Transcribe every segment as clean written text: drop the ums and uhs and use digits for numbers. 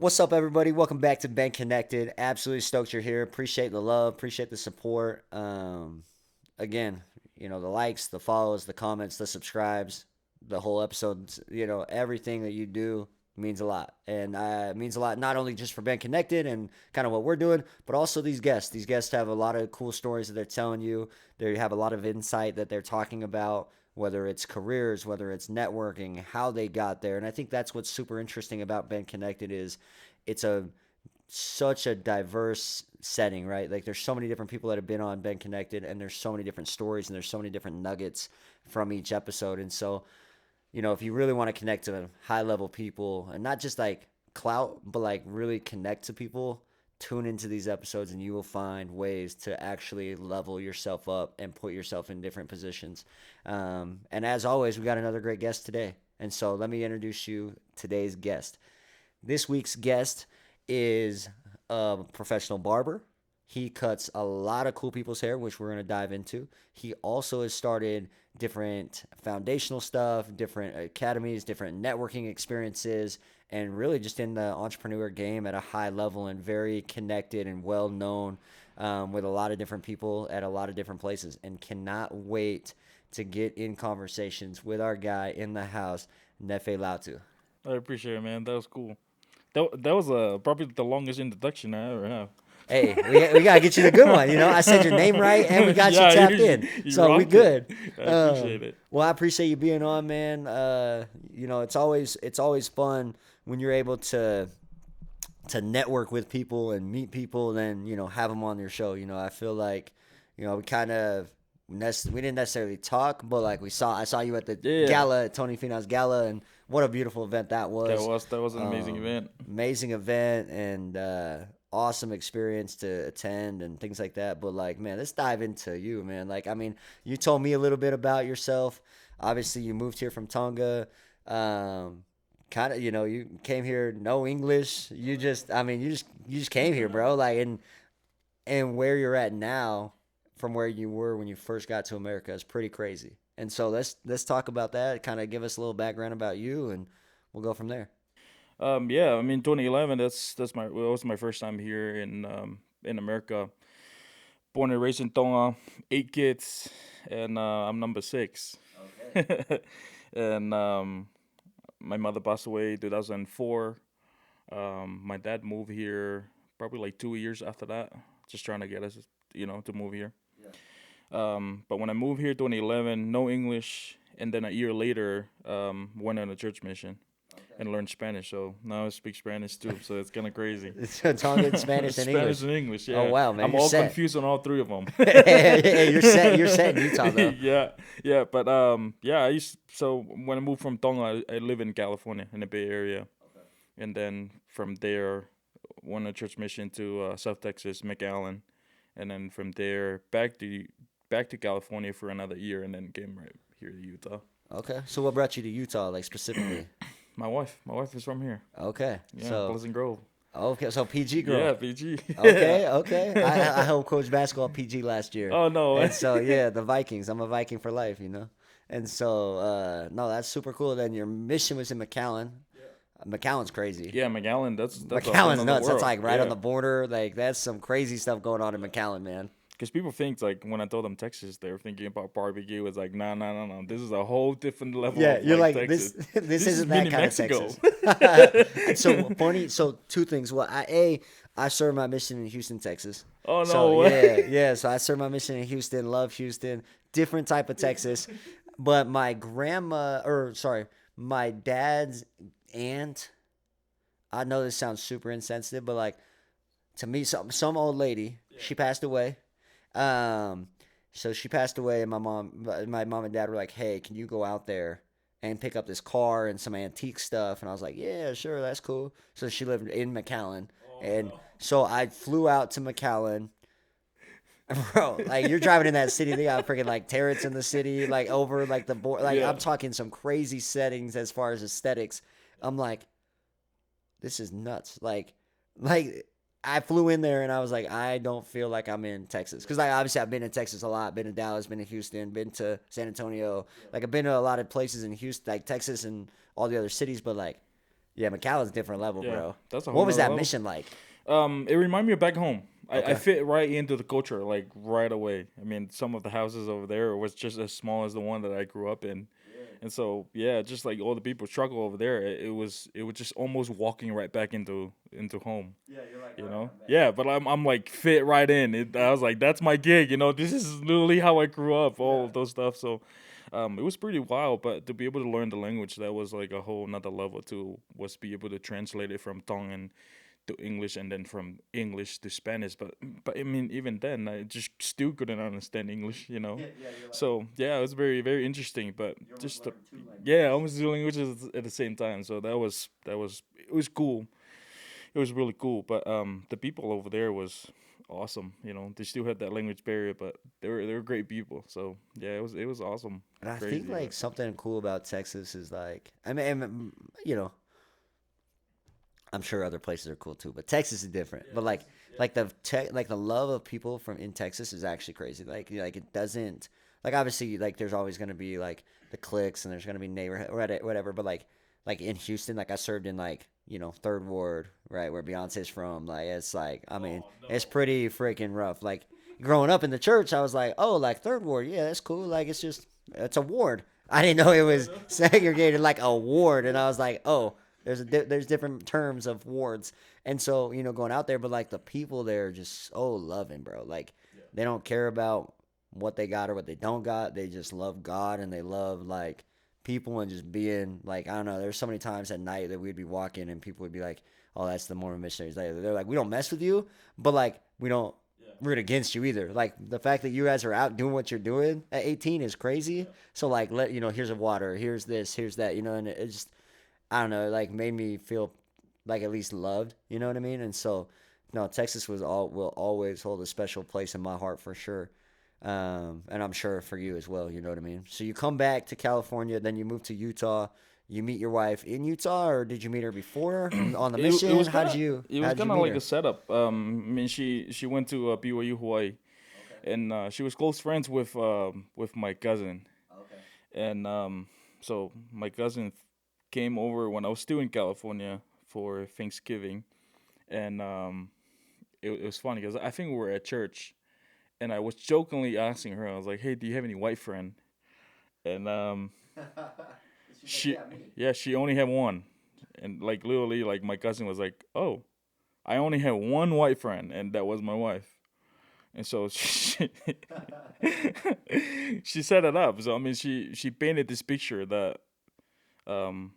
What's up, everybody? Welcome back to Benconnected. Absolutely stoked you're here. Appreciate the love. Appreciate the support. Again, the likes, the follows, the comments, the subscribes, the whole episodes. Everything that you do means a lot, and it means a lot not only just for Benconnected and kind of what we're doing, but also these guests. These guests have a lot of cool stories that they're telling you. They have a lot of insight that they're talking about, whether it's careers, whether it's networking, how they got there. And I think that's what's super interesting about Ben Connected is it's a such a diverse setting, right? Like there's so many different people that have been on Ben Connected, and there's so many different stories, and there's so many different nuggets from each episode. And so, if you really want to connect to high level people and not just like clout, but like really connect to people, tune into these episodes and you will find ways to actually level yourself up and put yourself in different positions. And as always, we got another great guest today. And so let me introduce you today's guest. This week's guest is a professional barber. He cuts a lot of cool people's hair, which we're going to dive into. He also has started different foundational stuff, different academies, different networking experiences, and really just in the entrepreneur game at a high level and very connected and well known with a lot of different people at a lot of different places, and cannot wait to get in conversations with our guy in the house, Nafe Latu. I appreciate it, man. That was cool. That was probably the longest introduction I ever have. Hey, we gotta get you the good one. I said your name right, and we got you Yeah, tapped you, in, you so we rocked it. good. I appreciate it. Well, I appreciate you being on, man. It's always fun when you're able to network with people and meet people, and then have them on your show. I feel like we kind of we didn't necessarily talk, but like I saw you at the Yeah, gala, at Tony Finau's gala, and what a beautiful event that that was. was an amazing event. Amazing event, and awesome experience to attend and things like that. But like, man, let's dive into you, man. Like, I mean, you told me a little bit about yourself. Obviously, you moved here from Tonga. Kind of, you came here no English. You just came here, bro. Like, and where you're at now from where you were when you first got to America is pretty crazy. And so let's talk about that. Kind of give us a little background about you, and we'll go from there. Yeah, I mean 2011. Was my first time here in America. Born and raised in Tonga, 8 kids, and I'm number six. Okay. And my mother passed away 2004. My dad moved here probably like 2 years after that, just trying to get us, to move here. Yeah. But when I moved here 2011, no English, and then a year later, went on a church mission Okay. and learned Spanish. So now I speak Spanish too. So it's kind of crazy. It's Tongan, Spanish, and Spanish English. and English, Oh yeah. wow, man, I'm you're all set. confused on all three of them. Hey, you're set. You're set in Utah, though. Yeah, yeah. But yeah. So when I moved from Tonga, I live in California in the Bay Area, and then from there, went on a church mission to South Texas, McAllen, and then from there back to California for another year, and then came right here to Utah. Okay, so what brought you to Utah, like specifically? My wife is from here. Okay, Yeah, so Pleasant Grove. so PG girl. Yeah, PG. Okay, okay. I helped coach basketball at PG last year, Oh no way. and so yeah, the Vikings. I'm a Viking for life. And so no, that's super cool. Then your mission was in McAllen. McAllen's crazy. Yeah, McAllen. That's a whole McAllen's nother nuts. That's world. like right on Yeah, the border. Like that's some crazy stuff going on in McAllen, man. because people think like when I told them Texas, they were thinking about barbecue. It's like nah, nah, no, no. This is a whole different level Yeah, of you're like like this. Texas. This This is isn't that mini kind of Mexico. Texas. So funny. So two things. Well, I served my mission in Houston, Texas. Oh So no yeah, way. yeah. So I served my mission in Houston. Love Houston. Different type of Texas. But my dad's aunt. I know this sounds super insensitive, but like to me, some old lady. She passed away. Um, so she passed away, and my mom and dad were like, "Hey, can you go out there and pick up this car and some antique stuff?" And I was like, "Yeah, sure, that's cool." So she lived in McAllen, Oh and no. so I flew out to McAllen. Bro, like you're driving in that city, they got freaking like turrets in the city, like over like the board. Like Yeah. I'm talking some crazy settings as far as aesthetics. I'm like, this is nuts. Like I flew in there and I was like, I don't feel like I'm in Texas because like obviously I've been in Texas a lot, been to Dallas, been to Houston, been to San Antonio. Like I've been to a lot of places in Houston, like Texas and all the other cities, but like Yeah, McAllen's different level, Yeah, bro. that's a whole What was nother that level. mission like? It reminded me of back home. I Okay. fit right into the culture like right away. I mean, some of the houses over there was just as small as the one that I grew up in, and so yeah, just like all the people struggle over there, it was just almost walking right back into home. Yeah, but I'm like fit right in. I was like, that's my gig. This is literally how I grew up. All of those stuff. So, it was pretty wild. But to be able to learn the language, that was like a whole another level too. Was be able to translate it from Tongan to English and then from English to Spanish. But I mean, even then, I just still couldn't understand English. So yeah, it was very very interesting. But just yeah, almost two languages at the same time. So that was it was cool. It was really cool. But the people over there was awesome. They still had that language barrier, but they were great people. So yeah, it was awesome, And I think crazy. like But something cool about Texas is like, I mean, you know, I'm sure other places are cool too, but Texas is different. But like like the love of people from in Texas is actually crazy. Like it doesn't like obviously like there's always gonna be like the cliques and there's gonna be neighborhood or whatever. But like in Houston, like I served in like Third Ward, right where Beyonce's from. Like it's like I mean it's pretty freaking rough. Like growing up in the church, I was like, oh, like Third Ward, yeah, that's cool. Like it's a ward. I didn't know it was segregated like a ward, and I was like, oh, there's different terms of wards, and so going out there, but like the people there are just so loving, bro. Like they don't care about what they got or what they don't got. They just love God and they love like people and just being like I don't know. There's so many times at night that we'd be walking and people would be like, "Oh, that's the Mormon missionaries." They're like, "We don't mess with you, but like we don't root against you either." Like the fact that you guys are out doing what you're doing at 18 is crazy. So like here's a water, here's this, here's that, and it just I don't know, like made me feel like at least loved. You know what I mean? And so, no, Texas will always hold a special place in my heart for sure. And I'm sure for you as well. You know what I mean? So you come back to California, then you move to Utah. You meet your wife in Utah, or did you meet her before on the it mission? was kind of it How was did you kind of meet like a her? setup. I mean, she went to BYU Hawaii, and she was close friends with my cousin, and so my cousin came over when I was still in California for Thanksgiving, and it was funny because I think we were at church, and I was jokingly asking her, I was like, "Hey, do you have any white friend?" And she yeah, she only had one, and like literally, like my cousin was like, "Oh, I only had one white friend, and that was my wife." And so she set it up. So I mean, she painted this picture um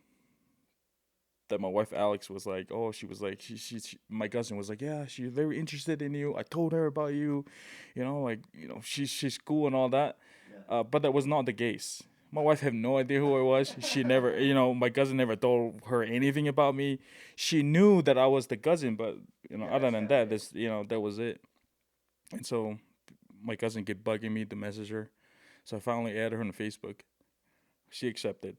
that my wife Alex was like, oh, she was like, my cousin was like, yeah, she's very interested in you. I told her about you, like she's cool and all that. But that was not the case. My wife had no idea who I was. She never, my cousin never told her anything about me. She knew that I was the cousin, but other than that, that was it. And so my cousin kept bugging me to message her. So I finally added her on Facebook. She accepted.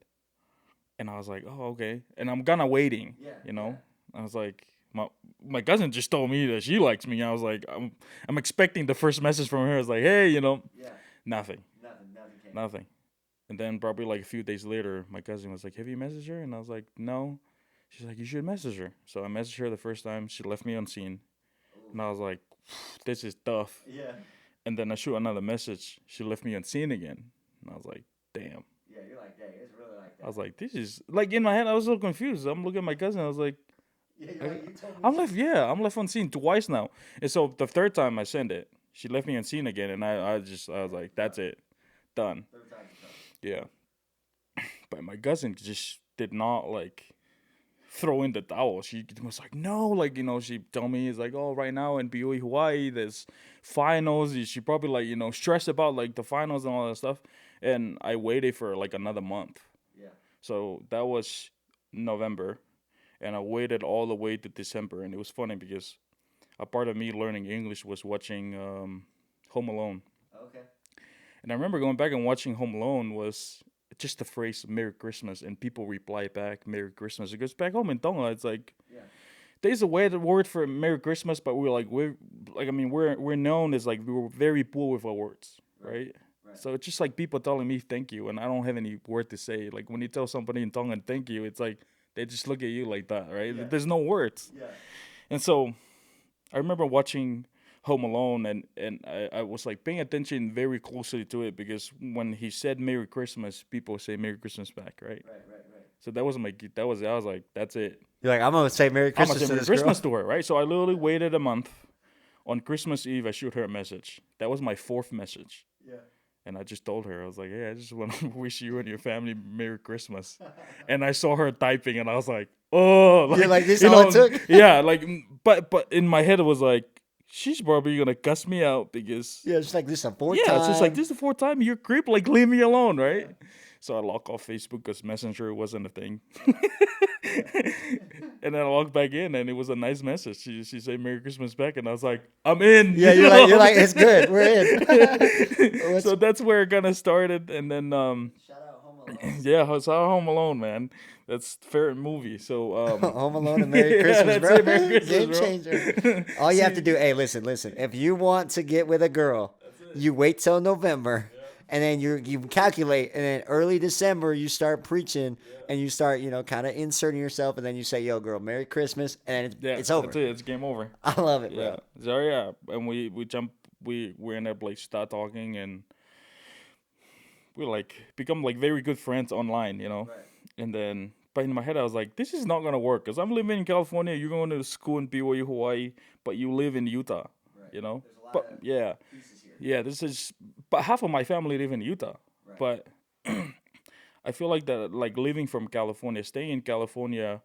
And I was like, oh, okay. And I'm kind of waiting. I was like, my cousin just told me that she likes me. I was like, I'm expecting the first message from her. I was like, hey, nothing, nothing. And then probably like a few days later, my cousin was like, have you messaged her? And I was like, no. She's like, you should message her. So I messaged her the first time. She left me unseen. And I was like, this is tough. And then I shoot another message. She left me unseen again. And I was like, damn. I was like, this is like in my head. I was so confused. I'm looking at my cousin. I was like, I'm left. Yeah, I'm left unseen twice now. And so the third time I sent it, she left me unseen again, and I was like, that's it, done. Yeah, but my cousin just did not like throw in the towel. She was like, no, like she told me it's like, oh, right now in BOE Hawaii, there's finals. She probably like stressed about like the finals and all that stuff. And I waited for like another month. So that was November, and I waited all the way to December. And it was funny because a part of me learning English was watching Home Alone. And I remember going back and watching Home Alone was just the phrase "Merry Christmas" and people reply back "Merry Christmas" because back home in Tonga it's like there's a weird word for Merry Christmas, but we're like I mean we're known as like we were very poor with our words, right? So it's just like people telling me thank you, and I don't have any word to say. Like when you tell somebody in Tongan thank you, it's like They just look at you like that, right? Yeah. There's no words. Yeah. And so I remember watching Home Alone, and I was like paying attention very closely to it because when he said Merry Christmas, people say Merry Christmas back, right? Right. So that was I was like, that's it. You're like, I'm gonna say Merry I'm gonna Christmas say to Merry this Christmas girl. to her, right? So I literally waited a month. On Christmas Eve, I shoot her a message. That was my fourth message. Yeah. And I just told her, I was like, hey, I just want to wish you and your family Merry Christmas. And I saw her typing, and I was like, oh, like, You're like, this all it took? Yeah, like, but in my head it was like, she's probably gonna cuss me out because Yeah, it's like this is the fourth yeah, time. it's just like this is the fourth time you're creep, like leave me alone, right? Yeah. So I lock off Facebook because Messenger wasn't a thing. And then I logged back in, and it was a nice message. She said Merry Christmas back, and I was like, I'm in. Yeah, you're like it's good. We're in. So that's where it kind of started, and then Shout out Home Alone. yeah, shout out Home Alone, man. That's favorite movie. So Home Alone and Merry Christmas, yeah, bro. it, Merry Christmas, Game bro. changer. All you have to do, hey, listen. If you want to get with a girl, you wait till November. Yeah. And then you calculate, and then early December you start preaching, and you start kind of inserting yourself, and then you say, "Yo, girl, Merry Christmas," and it's over. That's it. It's game over. I love it, bro. Yeah. So yeah, and we end up like start talking, and we like become like very good friends online, Right. And then, but in my head I was like, this is not gonna work because I'm living in California. You're going to school in BYU, Hawaii, but you live in Utah, right. There's a lot but of yeah. Yeah, this is. But half of my family live in Utah. Right. But I feel like that, like living from California, staying in California,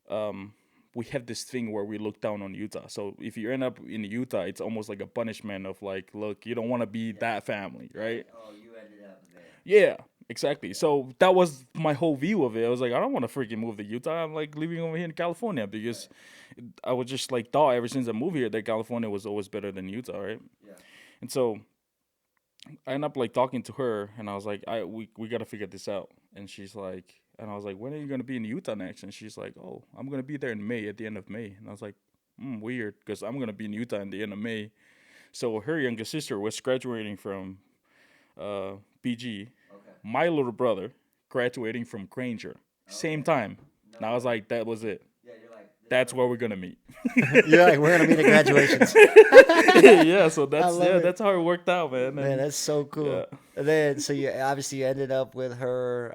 we have this thing where we look down on Utah. So if you end up in Utah, it's almost like a punishment of like, look, you don't want to be that family, right? Oh, you ended up there. Yeah, exactly. So that was my whole view of it. I was like, I don't want to freaking move to Utah. I'm like living over here in California because I was just like thought ever since I moved here that California was always better than Utah, right? Yeah. And so I ended up like talking to her, and I was like, we got to figure this out. And she's like, and I was like, when are you going to be in Utah next? And she's like, oh, I'm going to be there in May, at the end of May. And I was like, weird, because I'm going to be in Utah at the end of May. So her younger sister was graduating from BG. Okay. My little brother graduating from Granger. Okay. Same time. No. And I was like, that was it. Yeah, you're like, that's where we're going to meet. You're like, we're going to meet at graduations. Yeah, so that's how it worked out, man. Man, that's so cool. Yeah. And then, so you obviously ended up with her.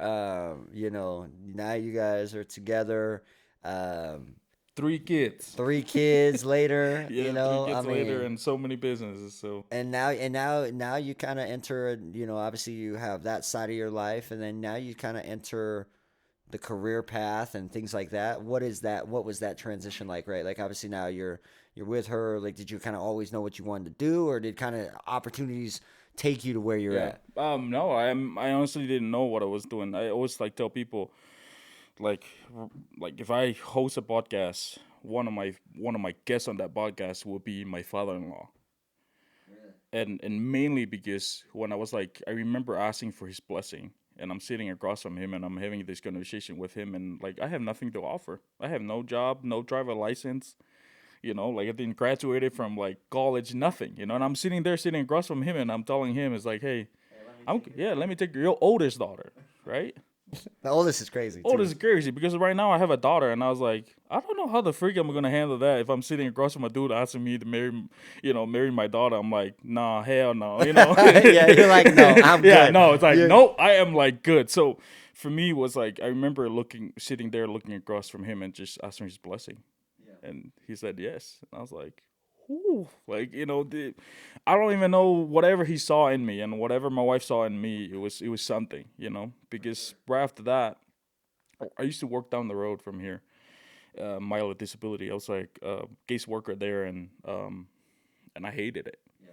Now you guys are together. 3 kids. 3 kids later. Yeah, 3 kids later, and so many businesses. So. And now you kind of enter. Obviously you have that side of your life, and then now you kind of enter the career path and things like that. What is that? What was that transition like? Right, like obviously now you're with her. Like, did you kind of always know what you wanted to do, or did kind of opportunities take you to where you're at? No, I honestly didn't know what I was doing. I always like tell people, like if I host a podcast, one of my guests on that podcast will be my father-in-law. Yeah. And mainly because when I was like, I remember asking for his blessing, and I'm sitting across from him, and I'm having this conversation with him, and like I have nothing to offer. I have no job, no driver license. Like I didn't graduated from like college, nothing, and I'm sitting across from him, and I'm telling him, it's like, hey, let me take your oldest daughter, right? The oldest is crazy. Oldest is crazy because right now I have a daughter, and I was like, I don't know how the freak I'm gonna handle that if I'm sitting across from a dude asking me to marry my daughter. I'm like, nah, hell no, Yeah, you're like, no, I'm good. Yeah, no, it's like, no, I am like good. So for me, it was like I remember sitting there looking across from him and just asking his blessing. And he said yes. And I was like, ooh. Like, I don't even know whatever he saw in me and whatever my wife saw in me, it was something, because right after that, I used to work down the road from here, mild disability. I was like a case worker there, and I hated it. Yeah.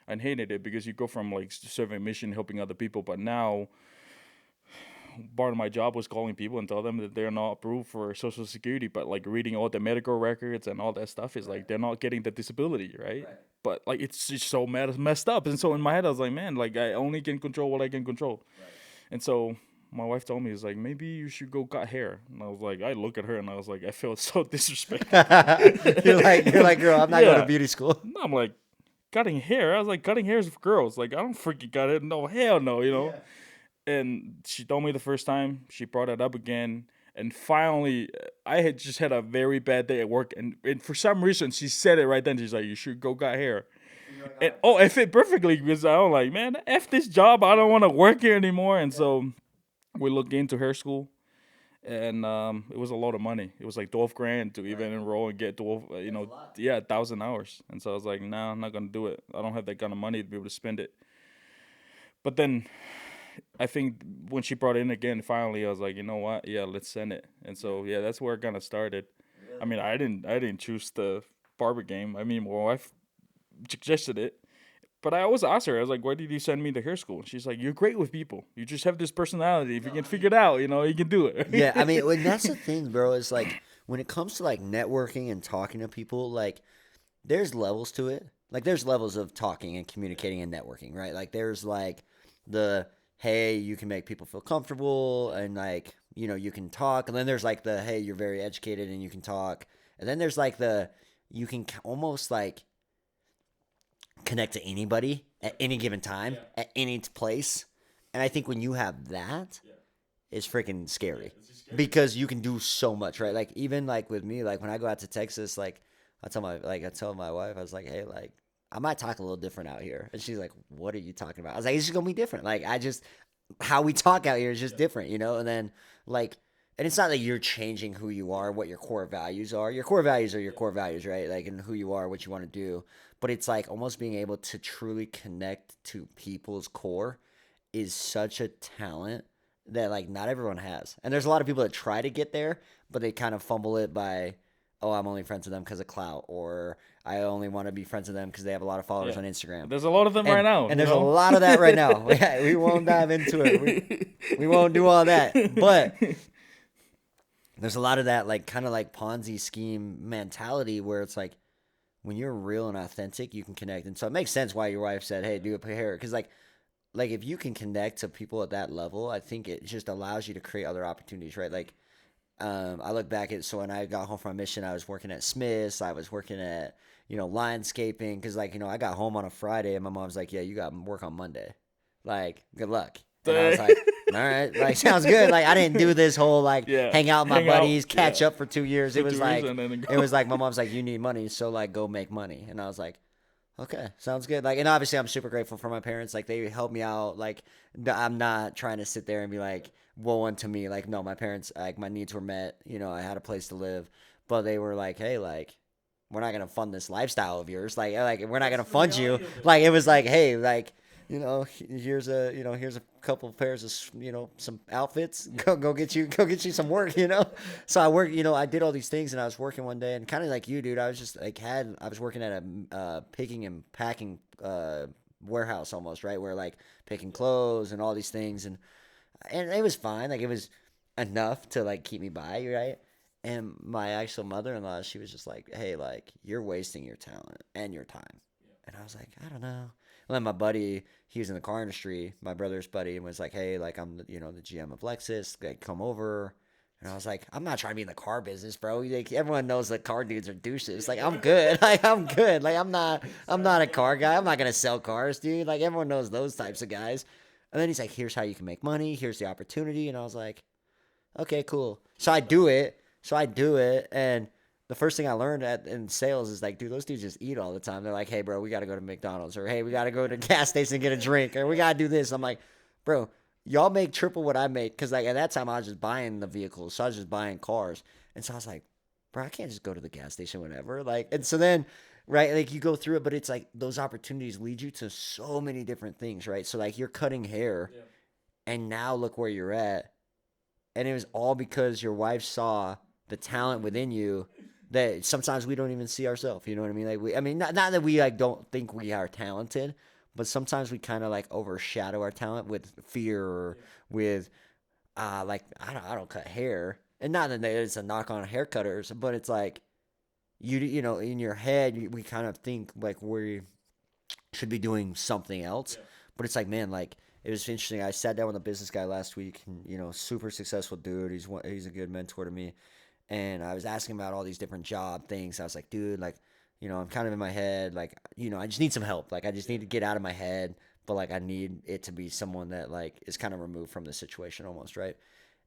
I hated it because you go from like serving a mission, helping other people, but now part of my job was calling people and tell them that they're not approved for Social Security, but like reading all the medical records and all that stuff is like they're not getting the disability, right? But like it's just so messed up. And so in my head I was like, man, like I only can control what I can control. And so my wife told me, it's like, maybe you should go cut hair. And I was like, I look at her and I was like, I felt so disrespected. you're like, girl, I'm not going to beauty school. No, I'm like, cutting hair? I was like, cutting hair is for girls. Like, I don't freaking cut it. No, hell no, Yeah. And she told me the first time, she brought it up again. And finally, I had just had a very bad day at work, and for some reason, she said it right then. She's like, "You should go cut hair." And oh, it fit perfectly because I was like, "Man, f this job. I don't want to work here anymore." And so we looked into hair school, and it was a lot of money. It was like 12 grand to even enroll and get 12, yeah, 1,000 hours. And so I was like, "Nah, I'm not gonna do it. I don't have that kind of money to be able to spend it." But then I think when she brought it in again, finally, I was like, you know what? Yeah, let's send it. And so yeah, that's where it kind of started. I mean, I didn't choose the barber game. I mean, my wife suggested it, but I always asked her. I was like, why did you send me to hair school? And she's like, you're great with people. You just have this personality. If you can figure it out, you can do Yeah, I mean, it. and that's the thing, bro. Is like when it comes to like networking and talking to people, like there's levels to it. Like there's levels of talking and communicating and networking, right? Like there's like the hey, you can make people feel comfortable and like, you can talk. And then there's like the hey, you're very educated and you can talk. And then there's like the you can almost like connect to anybody at any given time, at any place. And I think when you have that, it's freaking scary because you can do so much, right? Like even like with me, like when I go out to Texas, like I tell my wife, I was like, hey, like I might talk a little different out here, and she's like, what are you talking about? I was like, it's just gonna be different. Like I just how we talk out here is just different, And then like, and it's not that you're changing who you are, what your core values are. Your core values are your core values, right? Like, and who you are, what you want to do. But it's like almost being able to truly connect to people's core is such a talent that like not everyone has. And there's a lot of people that try to get there, but they kind of fumble it by, oh, I'm only friends with them because of clout, or I only want to be friends with them because they have a lot of followers Yeah, on Instagram. there's a lot of them right And now. and there's a lot of that right now. We won't dive into it. We won't do all that. But there's a lot of that like kind of like Ponzi scheme mentality where it's like when you're real and authentic, you can connect. And so it makes sense why your wife said, "Hey, do a hair," because like if you can connect to people at that level, I think it just allows you to create other opportunities, right? Like I look back at so when I got home from a mission, I was working at Smith's, I was working at landscaping because like I got home on a Friday and my mom's like, yeah, you got work on Monday, like good luck, and I was like, all right, like sounds good. Like I didn't do this whole like Yeah, hang out with my hang out. buddies, Yeah, catch up for 2 years. for 2 years and then It go. was like my mom's like, you need money, so like go make money, and I was like, okay, sounds good. Like, and obviously, I'm super grateful for my parents. Like, they helped me out. Like, I'm not trying to sit there and be like, woe unto me. Like, no, my parents, like, my needs were met. I had a place to live, but they were like, hey, like, we're not gonna fund this lifestyle of yours. Like we're not gonna fund you. Like, it was like, hey, like, here's a couple of pairs of some outfits. Go get you some work. So I worked. I did all these things, and I was working one day, and kind of like you, dude. I was just like I was working at a picking and packing warehouse almost, right? Where like picking clothes and all these things, and it was fine. Like it was enough to like keep me by, right? And my actual mother-in-law, she was just like, "Hey, like you're wasting your talent and your time." And I was like, "I don't know." And then my buddy, he was in the car industry, my brother's buddy, and was like, "Hey, like I'm the GM of Lexus, like come over." And I was like, "I'm not trying to be in the car business, bro. Like everyone knows that car dudes are douches. Like I'm good. Like I'm good. Like I'm not a car guy. I'm not gonna sell cars, dude. Like everyone knows those types of guys." And then he's like, "Here's how you can make money. Here's the opportunity." And I was like, "Okay, cool." So I do it. And the first thing I learned in sales is like, dude, those dudes just eat all the time. They're like, hey, bro, we got to go to McDonald's, or hey, we got to go to a gas station and get a drink, or we got to do this. I'm like, bro, y'all make triple what I make, because like at that time I was just buying the vehicles, so I was just buying cars, and so I was like, bro, I can't just go to the gas station whenever. Like, and so then, right, like you go through it, but it's like those opportunities lead you to so many different things, right? So like you're cutting hair, and now look where you're at, and it was all because your wife saw the talent within you that sometimes we don't even see ourselves. You know what I mean? Like I mean, not that we like don't think we are talented, but sometimes we kind of like overshadow our talent with fear or with like I don't cut hair, and not that it's a knock on hair cutters, but it's like in your head we kind of think like we should be doing something else, but it's like man, like it was interesting. I sat down with a business guy last week, and, super successful dude. He's a good mentor to me, and I was asking about all these different job things. I was like, dude, like, I'm kind of in my head, like, I just need some help. Like, I just need to get out of my head, but like, I need it to be someone that like is kind of removed from the situation almost, right?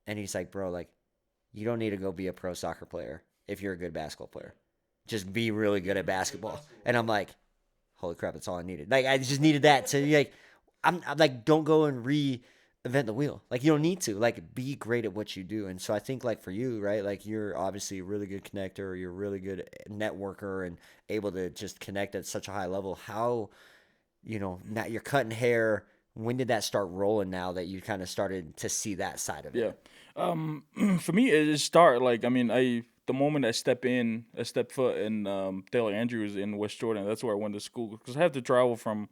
And he's like, bro, like, you don't need to go be a pro soccer player if you're a good basketball player. Just be really good at basketball. And I'm like, holy crap, that's all I needed. Like I just needed that to like I'm like, don't go and reinvent the wheel. Like you don't need to. Like be great at what you do. And so I think like for you, right? Like you're obviously a really good connector, you're a really good networker and able to just connect at such a high level. How, now you're cutting hair. When did that start rolling now that you kind of started to see that side of it? Yeah. For me, it just start like, I mean, the moment I step foot in Taylor Andrews in West Jordan. That's where I went to school because I have to travel from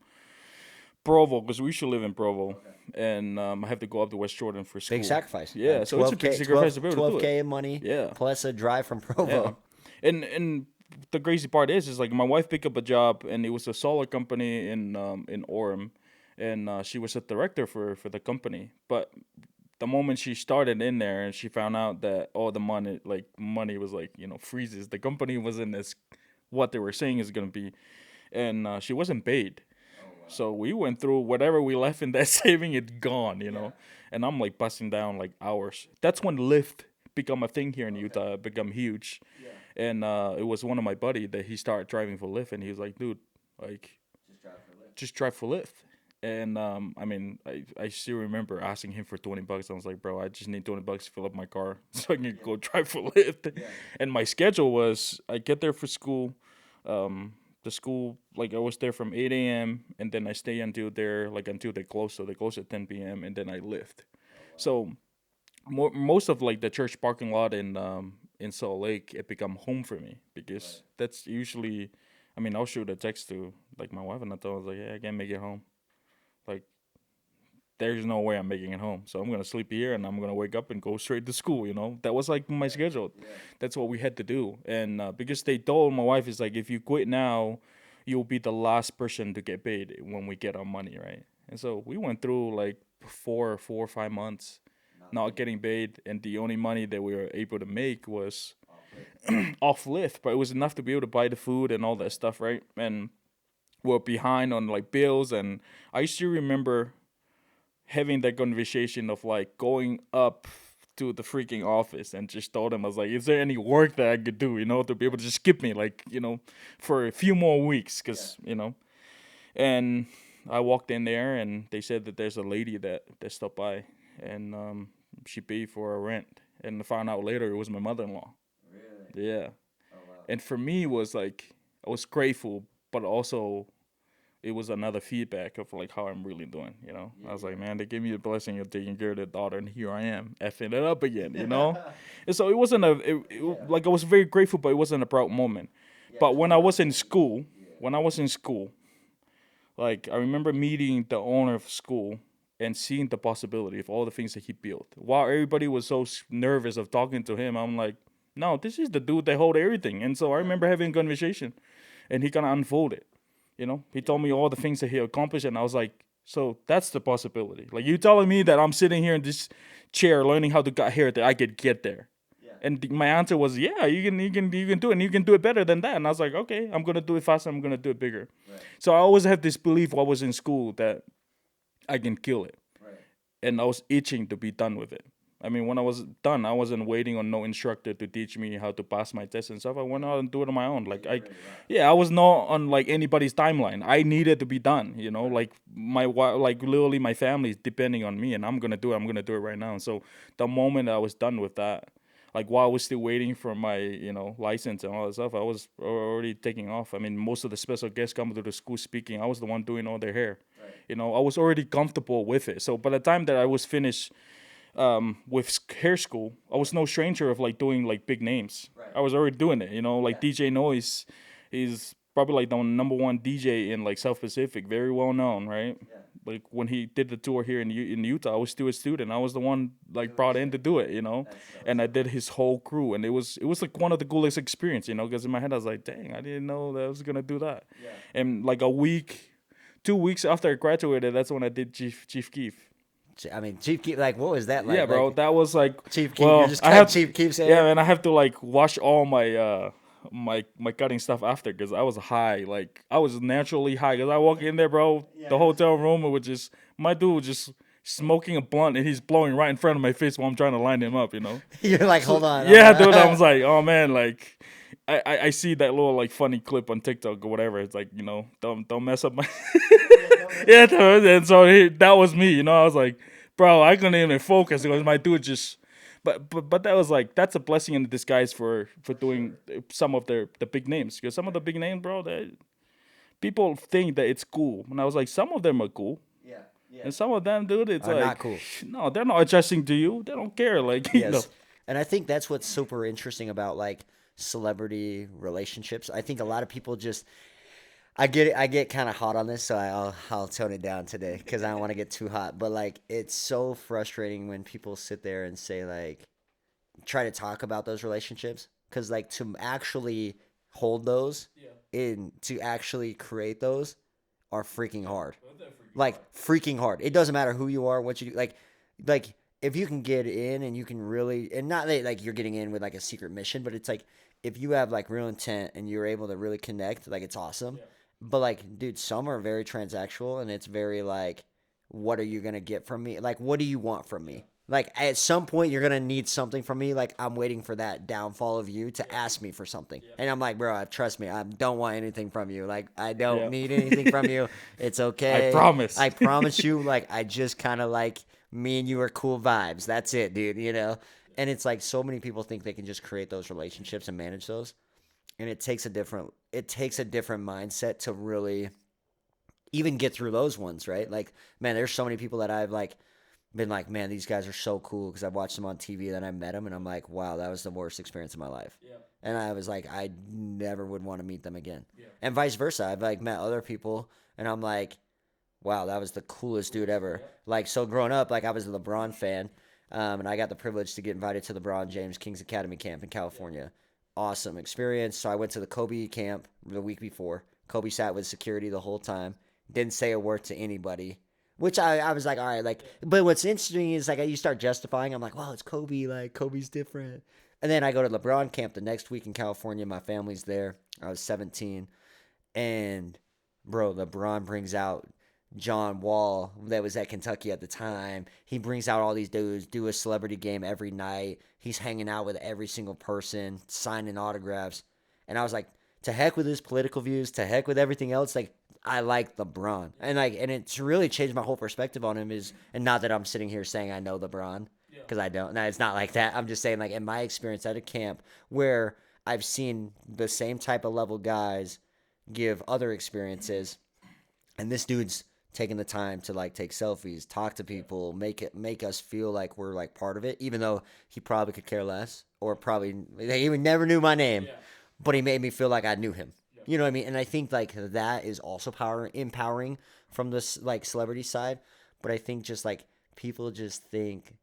Provo because we used to live in Provo, and I have to go up to West Jordan for Big school. sacrifice. Yeah, so it's a big 12K, sacrifice to be able to do it. 12K in money Yeah, plus a drive from yeah, Provo. and the crazy part is like my wife picked up a job, and it was a solar company in Orem, and she was a director for the company. But the moment she started in there, and she found out that all the money was like freezes. The company wasn't as what they were saying is gonna be, and she wasn't paid. So we went through whatever we left in that saving, it's gone. And I'm like busting down like hours. That's when Lyft become a thing here in Utah, become huge. And it was one of my buddy that he started driving for Lyft, and he was like, dude, like, just drive for Lyft. And I mean, I still remember asking him for $20. I was like, bro, I just need $20 to fill up my car so I can go drive for Lyft. And my schedule was I get there for school. The school, like I was there from 8 a.m. and then I stay until they close. So they close at 10 p.m. and then I lift. So most of like the church parking lot in Salt Lake, it become home for me because that's usually. I mean, I'll shoot a text to like my wife and I tell her, I was like, yeah, I can't make it home. Like, there's no way I'm making it home. So I'm gonna sleep here and I'm gonna wake up and go straight to school. That was like my schedule. That's what we had to do. And because they told my wife is like, if you quit now, you'll be the last person to get paid when we get our money, right? And so we went through like 4 or 5 months not getting paid, and the only money that we were able to make was off Lyft, but it was enough to be able to buy the food and all that stuff, right? And we're behind on like bills, and I still remember having that conversation of like going up to the freaking office and just told him I was like, is there any work that I could do, to be able to just skip me like, for a few more weeks, because and I walked in there and they said that there's a lady that stopped by, and she paid for a rent, and I found out later it was my mother-in-law. Really? Yeah. Oh wow. And for me it was like I was grateful, but also it was another feedback of like how I'm really doing. I was like, man, they gave me the blessing of taking care of their daughter, and here I am effing it up again. And so it wasn't like I was very grateful, but it wasn't a proud moment. But when I was in school, like I remember meeting the owner of school and seeing the possibility of all the things that he built. While everybody was so nervous of talking to him, I'm like, no, this is the dude that hold everything. And so I remember having a conversation, and he kind of unfolded. He told me all the things that he accomplished, and I was like, so that's the possibility. Like you telling me that I'm sitting here in this chair learning how to cut hair that I could get there. And my answer was, yeah, you can do it, and you can do it better than that. And I was like, okay, I'm gonna do it faster. I'm gonna do it bigger. Right. So I always had this belief while I was in school that I can kill it, right. And I was itching to be done with it. I mean, when I was done, I wasn't waiting on no instructor to teach me how to pass my test and stuff. I went out and do it on my own. Like yeah, I was not on like anybody's timeline. I needed to be done. Like like literally my family is depending on me, and I'm gonna do it. I'm gonna do it right now. And so the moment I was done with that, like while I was still waiting for my license and all that stuff, I was already taking off. I mean, most of the special guests coming to the school speaking, I was the one doing all their hair. Right. I was already comfortable with it. So by the time that I was finished with hair school, I was no stranger of like doing like big names. Right. I was already doing it. Like DJ Noise, he's probably like the number one DJ in like South Pacific, very well known, right? Yeah. Like when he did the tour here in Utah, I was still a student. I was the one like brought in to do it, and I did his whole crew, and it was like one of the coolest experience, because in my head I was like, dang, I didn't know that I was gonna do that. Yeah. And like 2 weeks after I graduated, that's when I did Chief Keef. I mean, Chief Keef, like, what was that like? Yeah, bro, like, that was like Chief Keef. You're just cutting Chief Keef's hair. Yeah, man, I have to like wash all my my cutting stuff after, because I was high. Like I was naturally high, because I walk in there, bro, the hotel room, it was just my dude was just smoking a blunt and he's blowing right in front of my face while I'm trying to line him up. You're like, So hold on. yeah, dude, I was like, oh man, like I see that little like funny clip on TikTok or whatever. It's like don't mess up my yeah. And so that was me. I was like, bro, I couldn't even focus because my dude just. But that was like that's a blessing in disguise for doing some of the big names because some of the big names, bro, that people think that it's cool, and I was like, some of them are cool, Yeah, yeah. and some of them, dude, it's Are not like, cool. no, they're not adjusting to you. They don't care, like Yes. And I think that's what's super interesting about like celebrity relationships. I think a lot of people just I get it, I get kind of hot on this, so I'll tone it down today because I don't want to get too hot. But like, it's so frustrating when people sit there and say like, try to talk about those relationships because like to actually hold those in to actually create those are freaking hard. Like freaking hard. It doesn't matter who you are, what you do. Like if you can get in and you can really, and not that like you're getting in with like a secret mission, but it's like if you have like real intent and you're able to really connect, like it's awesome. But like, dude, some are very transactional and it's very like, what are you gonna get from me? Like, what do you want from me? Like at some point you're gonna need something from me. Like I'm waiting for that downfall of you to ask me for something. And I'm like, bro, trust me, I don't want anything from you. Like I don't yeah. need anything from you. It's I okay. promise. I promise you, like I just kinda like me and you are cool vibes. That's it, dude, And it's like so many people think they can just create those relationships and manage those. And it takes a different mindset to really even get through those ones, right? Like, man, there's so many people that I've like been like, man, these guys are so cool because I've watched them on TV. Then I met them, and I'm like, wow, that was the worst experience of my life. And I was like, I never would want to meet them again. And vice versa. I've like met other people, and I'm like, wow, that was the coolest dude ever. Like, so growing up, like I was a LeBron fan, and I got the privilege to get invited to LeBron James Kings Academy camp in California. Awesome experience. So I went to the Kobe camp the week before. Kobe sat with security the whole time. Didn't say a word to anybody. Which I was like, all right, like, but what's interesting is like you start justifying. I'm like, well, it's Kobe. Like Kobe's different. And then I go to LeBron camp the next week in California. My family's there. I was 17, and bro, LeBron brings out John Wall that was at Kentucky at the time. He brings out all these dudes, do a celebrity game every night. He's hanging out with every single person, signing autographs. And I was like, to heck with his political views, to heck with everything else. Like I like LeBron. And it's really changed my whole perspective on him and not that I'm sitting here saying I know LeBron because I don't. No, it's not like that. I'm just saying like in my experience at a camp where I've seen the same type of level guys give other experiences and this dude's taking the time to like take selfies, talk to people, make us feel like we're like part of it, even though he probably could care less or probably he never knew my name, but he made me feel like I knew him. You know what I mean? And I think like that is also empowering from this like celebrity side. But I think just like people just think,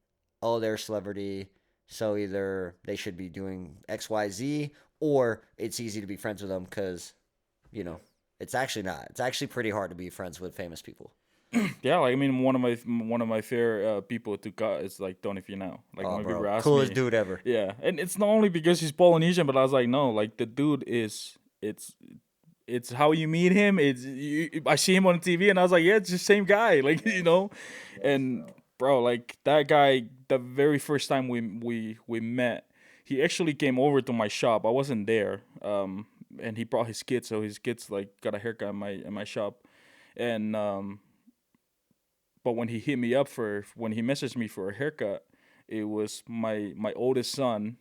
oh, they're a celebrity, so either they should be doing X, Y, Z, or it's easy to be friends with them because you know it's actually not. It's actually pretty hard to be friends with famous people. Yeah, like I mean, one of my favorite people to cut is like Tony Finau. Like Oh, when people bro, ask coolest me, dude ever. yeah, and it's not only because he's Polynesian, but I was like, no, like the dude is it's how you meet him. I see him on TV, and I was like, yeah, it's the same guy, like and bro, like that guy, the very first time we met, he actually came over to my shop. I wasn't there, and he brought his kids, so his kids like got a haircut in my shop, and but when he hit me up when he messaged me for a haircut, it was my oldest son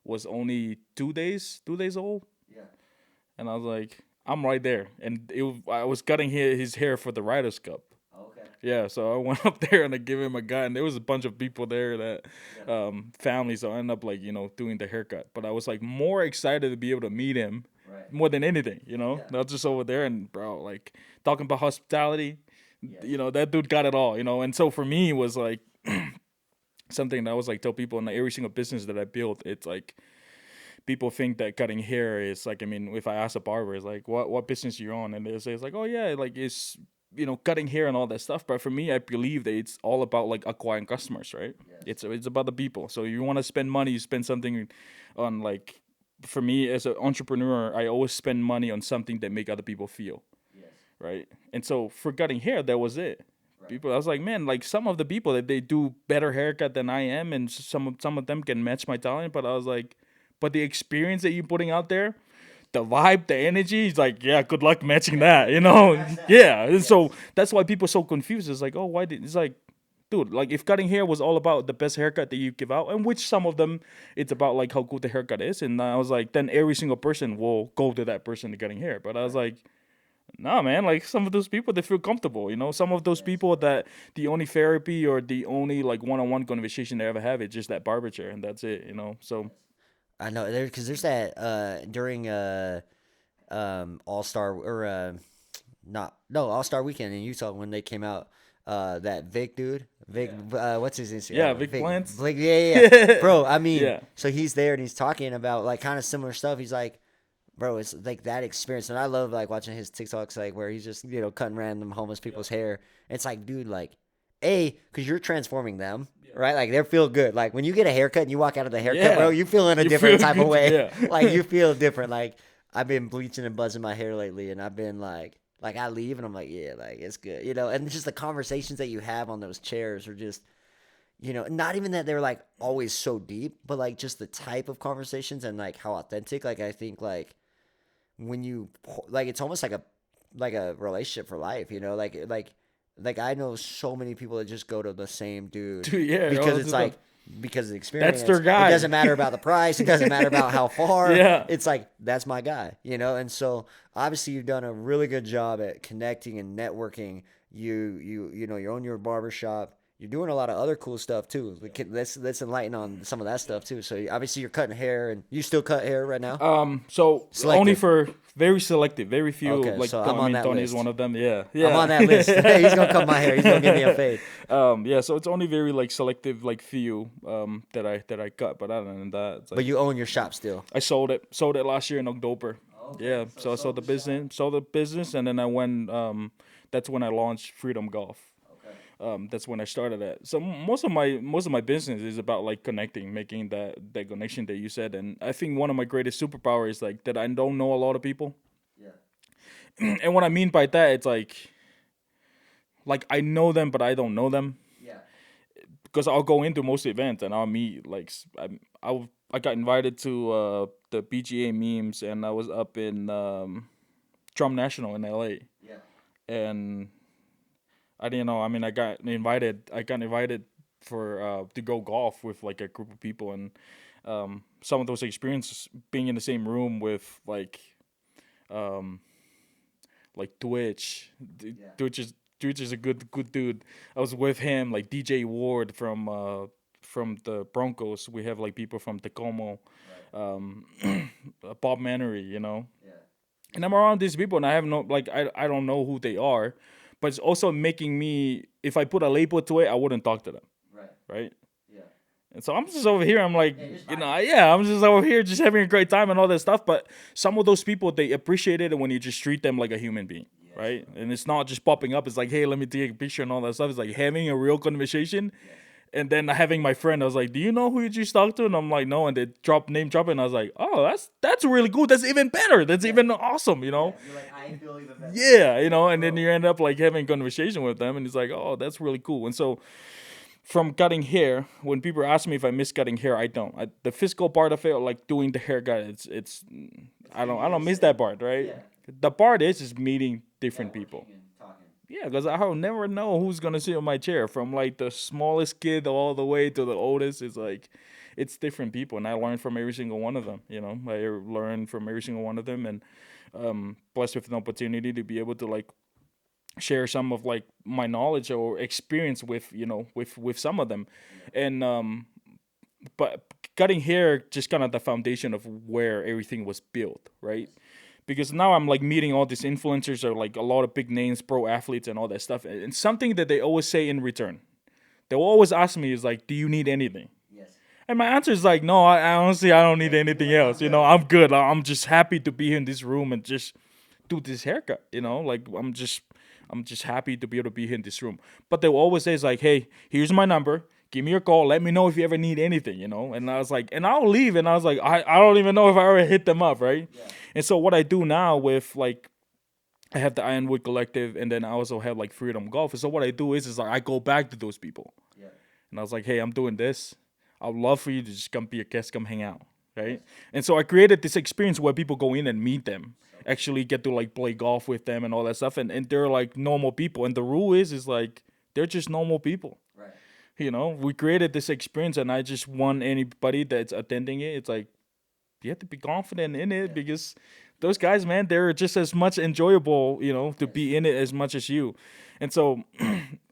was only 2 days old, Yeah. and I was like, I'm right there, and I was cutting his hair for the Riders Cup. Okay. Yeah, so I went up there and I gave him a gun. And there was a bunch of people there that families. So I ended up like doing the haircut. But I was like more excited to be able to meet him Right. more than anything. Yeah. Not just over there and bro, like talking about hospitality. Yes. That dude got it all. And so for me it was like something that I was like tell people in every single business that I built. It's like people think that cutting hair is like, I mean, if I ask a barber, it's like, what business you're on, and they say it's like, oh yeah, like it's cutting hair and all that stuff. But for me, I believe that it's all about like acquiring customers, right? Yes. It's about the people. So you want to spend money, you spend something on like. For me as an entrepreneur, I always spend money on something that make other people feel Yes. right. And so for cutting hair, that was it. people. I was like, man, like some of the people that they do better haircut than I am, and some of them can match my talent. But I was like, but the experience that you're putting out there, the vibe, the energy, is like, yeah, good luck matching that, you know? Yeah. And so that's why people are so confused. It's like, oh, why did it's like, dude, like if cutting hair was all about the best haircut that you give out, and which some of them it's about like how good the haircut is, and I was like, then every single person will go to that person to cutting hair. But I was like, nah, man, like some of those people they feel comfortable, you know. Some of those people that the only therapy or the only like one-on-one conversation they ever have is just that barber chair, and that's it, you know. So I know there because there's that during All Star or not no All Star Weekend in Utah when they came out. That Vic dude, Vic, what's his yeah, Instagram? big plants. Vic, yeah, bro. I mean, Yeah, so he's there and he's talking about like kind of similar stuff. He's like, bro, it's like that experience, and I love like watching his TikToks, like where he's just cutting random homeless people's hair. It's like, dude, like, because you're transforming them, right? Like they feel good. Like when you get a haircut and you walk out of the haircut, bro, yeah, you feel in a you different feel type of good. way. Yeah, Like you feel different. Like I've been bleaching and buzzing my hair lately, and I've been like I leave and I'm like, yeah, like it's good, and just the conversations that you have on those chairs are just, not even that they're like always so deep, but like just the type of conversations and like how authentic. Like I think like when you like it's almost like a relationship for life, like I know so many people that just go to the same dude dude. Yeah, because it's like because of the that's experience. their It guy. doesn't matter about the price. It doesn't matter about how far. Yeah. It's like that's my guy, And so obviously you've done a really good job at connecting and networking. You own your barbershop. You're doing a lot of other cool stuff too. Let's enlighten on some of that stuff too. So obviously you're cutting hair, and you still cut hair right now. So only Selective. for very selective, very few. Okay, Like so I'm I on mean, that Tony is list. one of them. Yeah, I'm yeah. on that list. He's gonna cut my hair. He's gonna give me a fade. Yeah. So it's only very like selective, like few that I cut. But other than that, it's But like you own your shop still. I sold it last year in October. Yeah. So I sold the business, and then I went. That's when I launched Freedom Golf. That's when I started at. So most of my business is about like connecting, making that connection that you said. And I think one of my greatest superpowers is like that I don't know a lot of people. And what I mean by that, it's like I know them, but I don't know them because I'll go into most events and I'll meet like I got invited to the PGA memes, and I was up in Trump National in LA, and I didn't know. I mean, I got invited. I got invited for to go golf with like a group of people, and some of those experiences being in the same room with um, like Twitch is a good dude. I was with him, like DJ Ward from the Broncos. We have like people from Tacoma, um, Bob Mannery, And I'm around these people, and I have no like I don't know who they are, but it's also making me. If I put a label to it, I wouldn't talk to them, right? And so I'm just over here. I'm like, I'm just over here, just having a great time and all that stuff. But some of those people, they appreciate it when you just treat them like a human being, right? And it's not just popping up. It's like, hey, let me take a picture and all that stuff. It's like having a real conversation. And then having my friend, I was like, "Do you know who you just talked to?" And I'm like, "No." And they name drop it, and I was like, "Oh, that's really cool. That's even better. That's even awesome." You're like, I feel even better. Yeah, and then you end up like having a conversation with them, and it's like, "Oh, that's really cool." And so from cutting hair, when people ask me if I miss cutting hair, I don't. The physical part of it, like doing the haircut, it's I don't miss that part, right? The part is meeting different people. Yeah, because I'll never know who's gonna sit on my chair, from like the smallest kid all the way to the oldest. It's like, it's different people, and I learn from every single one of them. I learn from every single one of them, and blessed with an opportunity to be able to like share some of like my knowledge or experience with with some of them, and but cutting hair just kind of the foundation of where everything was built, right? Because now I'm like meeting all these influencers or like a lot of big names, pro athletes, and all that stuff. And something that they always say in return, they will always ask me is like, "Do you need anything?" And my answer is like, "No, I honestly I don't need anything else. I'm good. I'm just happy to be in this room and just do this haircut. Like I'm just happy to be able to be here in this room." But they will always say is like, "Hey, here's my number. Give me your call. Let me know if you ever need anything, And I was like, and I'll leave. And I was like, I don't even know if I ever hit them up, right? And so what I do now with like I have the Ironwood Collective, and then I also have like Freedom Golf. And so what I do is like I go back to those people, Yeah. and I was like, hey, I'm doing this. I'd love for you to just come be a guest, come hang out, right? And so I created this experience where people go in and meet them, actually get to like play golf with them and all that stuff, and they're like normal people. And the rule is like they're just normal people. Right. We created this experience, and I just want anybody that's attending it. It's like you have to be confident in it because those guys, man, they're just as much enjoyable, to be in it as much as you. And so,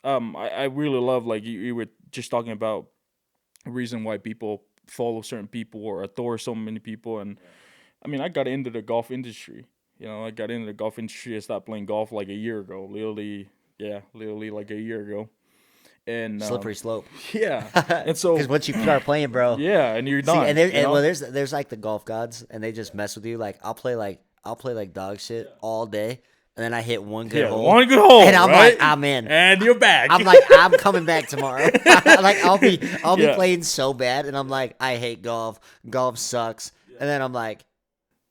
I really love like you were just talking about the reason why people follow certain people or adore so many people. And I mean, I got into the golf industry. I got into the golf industry. I stopped playing golf like a year ago, literally. Yeah, literally like a year ago. And Slippery slope. yeah, and so Because once you start playing, bro. yeah, and you're See, done. well, there's like the golf gods, and they just mess with you. Like I'll play like dog shit all day, and then I hit one good yeah, hole, one good hole, and I'm right? like, I'm in. And you're back. I'm like, I'm coming back tomorrow. Like I'll be Yeah. playing so bad, and I'm like, I hate golf. Golf sucks. And then I'm like,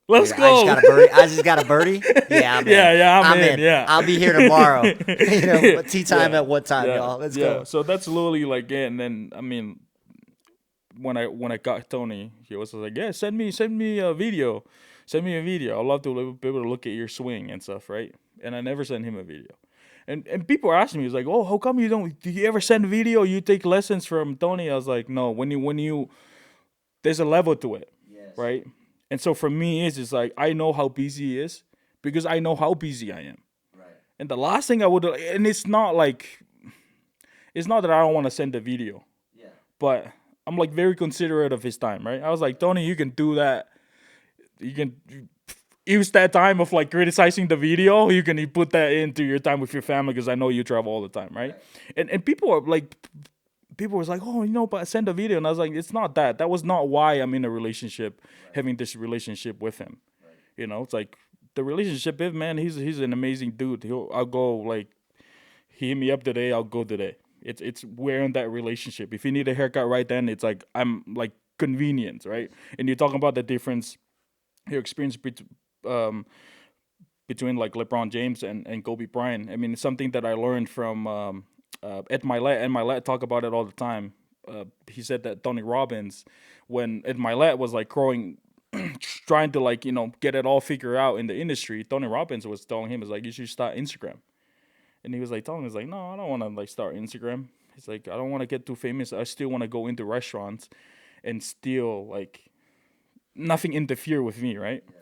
Let's dude, go. I just got a birdie. Yeah, I'm in. Yeah, I'm in, in. yeah. I'll be here tomorrow. But tea time Yeah. at what time, Yeah. y'all? Let's Yeah. go. So that's literally like it. And then I mean, when I got Tony, he was like, yeah, send me a video, send me a video. I'd love to be able to look at your swing and stuff, right? And I never sent him a video. And people are asking me, it's like, oh, how come you don't? Do you ever send a video? You take lessons from Tony? I was like, no. When you there's a level to it, Yes. right? And so for me, it's like I know how busy he is because I know how busy I am. Right. And the last thing I would, and it's not that I don't want to send the video, Yeah. but I'm like very considerate of his time, right? I was like, Tony, you can do that. You can use that time of like criticizing the video. You can put that into your time with your family because I know you travel all the time, right? And people are like, people was like, oh, but send a video. And I was like, it's not that. That was not why I'm in a relationship, having this relationship with him. It's like the relationship is, man, he's an amazing dude. I'll go like, he hit me up today, I'll go today. It's we're in that relationship. If you need a haircut right then, it's like I'm like convenience, right? And you're talking about the difference, your experience between like LeBron James and Kobe Bryant. I mean, it's something that I learned from Ed Milet. Ed Milet talk about it all the time. He said that Tony Robbins, when Ed Milet was like trying to like get it all figured out in the industry, Tony Robbins was telling him, is like, you should start Instagram. And he was like telling me, he's like, no, I don't want to like start Instagram. He's like, I don't want to get too famous. I still want to go into restaurants and still like nothing interfere with me, right? Yeah.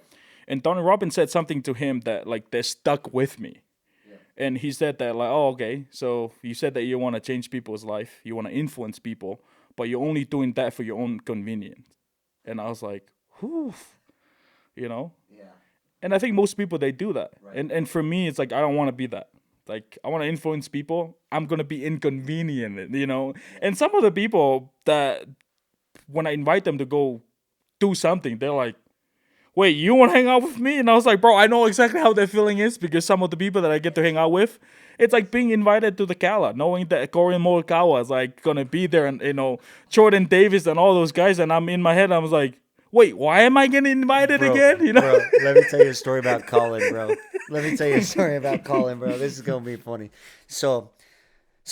And Tony Robbins said something to him that stuck with me. Yeah. And he said that like, oh, okay, so you said that you want to change people's life, you want to influence people, but you're only doing that for your own convenience. And I was like, whew, Yeah. And I think most people, they do that. Right. And for me, it's like, I don't want to be that. Like, I want to influence people. I'm going to be inconvenient, Yeah. And some of the people that, when I invite them to go do something, they're like, wait, you want to hang out with me? And I was like, bro, I know exactly how that feeling is because some of the people that I get to hang out with, it's like being invited to the Gala, knowing that Corey Morikawa is like going to be there and, Jordan Davis and all those guys. And I'm in my head, I was like, wait, why am I getting invited again? Bro, let me tell you a story about Colin, bro. This is going to be funny. So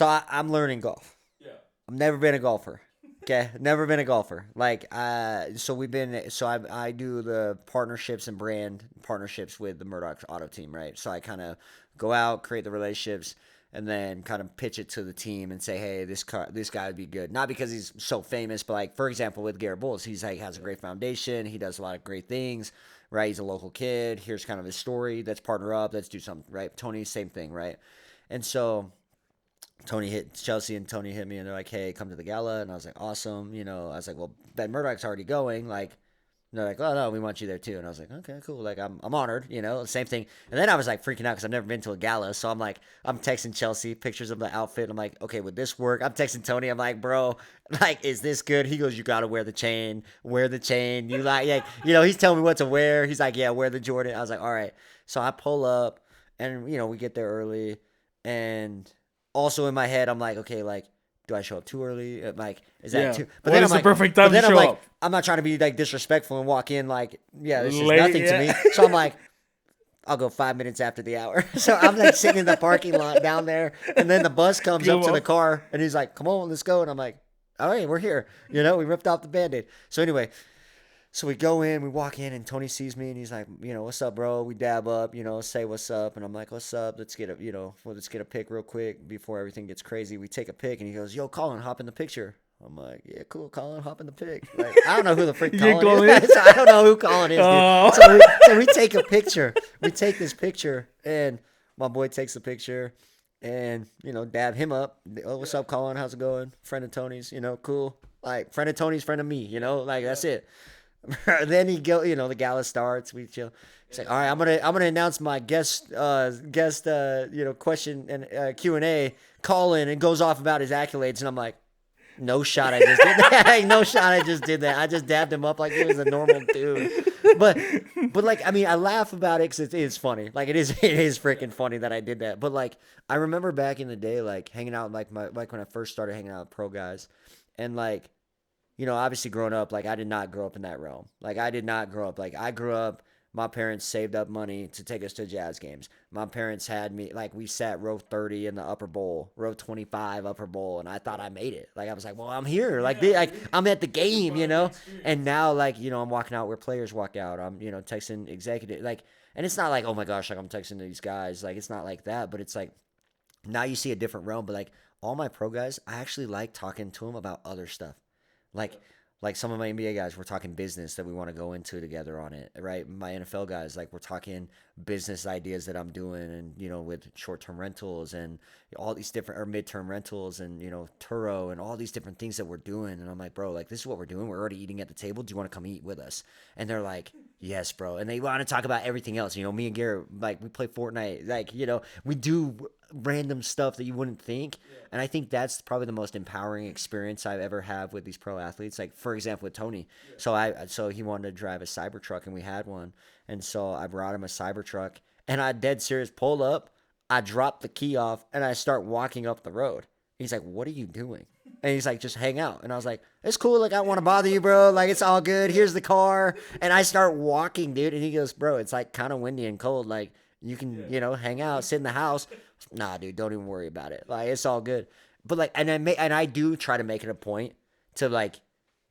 I'm learning golf. Yeah. I've never been a golfer. Okay, never been a golfer. Like, I do the partnerships and brand partnerships with the Murdoch Auto Team, right? So I kind of go out, create the relationships, and then kind of pitch it to the team and say, hey, this guy would be good. Not because he's so famous, but like, for example, with Garrett Bowles, he's like has a great foundation. He does a lot of great things, right? He's a local kid. Here's kind of his story. Let's partner up. Let's do something, right? Tony, same thing, right? And so Chelsea and Tony hit me and they're like, hey, come to the gala. And I was like, awesome. I was like, well, Ben Murdoch's already going. Like, and they're like, oh, no, we want you there too. And I was like, okay, cool. Like, I'm honored, same thing. And then I was like freaking out because I've never been to a gala. So I'm like, I'm texting Chelsea pictures of the outfit. I'm like, okay, would this work? I'm texting Tony. I'm like, bro, like, is this good? He goes, you got to wear the chain. You like, yeah, he's telling me what to wear. He's like, yeah, wear the Jordan. I was like, all right. So I pull up and, we get there early. And also in my head, I'm like, okay, like, do I show up too early? Like, is that too? But then it's the perfect time to show up. I'm not trying to be like disrespectful and walk in like, yeah, this is Late, nothing to me. So I'm like, I'll go 5 minutes after the hour. So I'm like sitting in the parking lot down there, and then the bus comes up Come to the on. car, and he's like, "Come on, let's go." And I'm like, "All right, we're here." You know, we ripped off the band-aid. So anyway, so we go in, we walk in, and Tony sees me, and he's like, "What's up, bro?" We dab up, say what's up, and I'm like, "What's up? Let's get let's get a pic real quick before everything gets crazy." We take a pic, and he goes, "Yo, Colin, hop in the picture." I'm like, "Yeah, cool, Colin, hop in the pic." Like, I don't know who the freak You get Colin Colin? is. So I don't know who Colin is, dude. Oh. So we take a picture. We take this picture, and my boy takes the picture, and dab him up. "Oh, what's up, Colin? How's it going? Friend of Tony's, cool. Like, friend of Tony's, friend of me, like that's it." Then he go, the gala starts. We chill. He's like, "All right, I'm gonna announce my question and Q&A call in," and goes off about his accolades, and I'm like, "No shot, I just did that. No shot, I just did that. I just dabbed him up like he was a normal dude." But like, I mean, I laugh about it because it is funny. Like, it is freaking funny that I did that. But like, I remember back in the day, like hanging out like when I first started hanging out with pro guys, and like, obviously growing up, like I did not grow up in that realm. Like I did not grow up. Like I grew up, my parents saved up money to take us to Jazz games. My parents had me, like we sat row 30 in the upper bowl, row 25 upper bowl, and I thought I made it. Like I was like, well, I'm here. Like I'm at the game. And now, like, I'm walking out where players walk out. I'm, texting executive, like, and it's not like, oh my gosh, like I'm texting these guys. Like it's not like that, but it's like now you see a different realm. But like all my pro guys, I actually like talking to them about other stuff. Like some of my NBA guys, we're talking business that we want to go into together on it, right? My NFL guys, like we're talking business ideas that I'm doing, and with short-term rentals and all these different or mid-term rentals, and Turo and all these different things that we're doing. And I'm like, "Bro, like this is what we're doing. We're already eating at the table. Do you want to come eat with us?" And they're like, "Yes, bro." And they want to talk about everything else. Me and Garrett, like we play Fortnite, like we do random stuff that you wouldn't think. And I think that's probably the most empowering experience I've ever had with these pro athletes. Like for example with Tony. So he wanted to drive a Cybertruck, and we had one. And so I brought him a Cybertruck, and I dead serious pulled up, I dropped the key off, and I start walking up the road. He's like, "What are you doing?" And he's like, "Just hang out." And I was like, "It's cool. Like, I don't want to bother you, bro. Like, it's all good. Here's the car." And I start walking, dude. And he goes, "Bro, it's like kind of windy and cold. Like, you can, hang out, sit in the house." Nah, dude, don't even worry about it. Like, it's all good. But like, and I do try to make it a point to like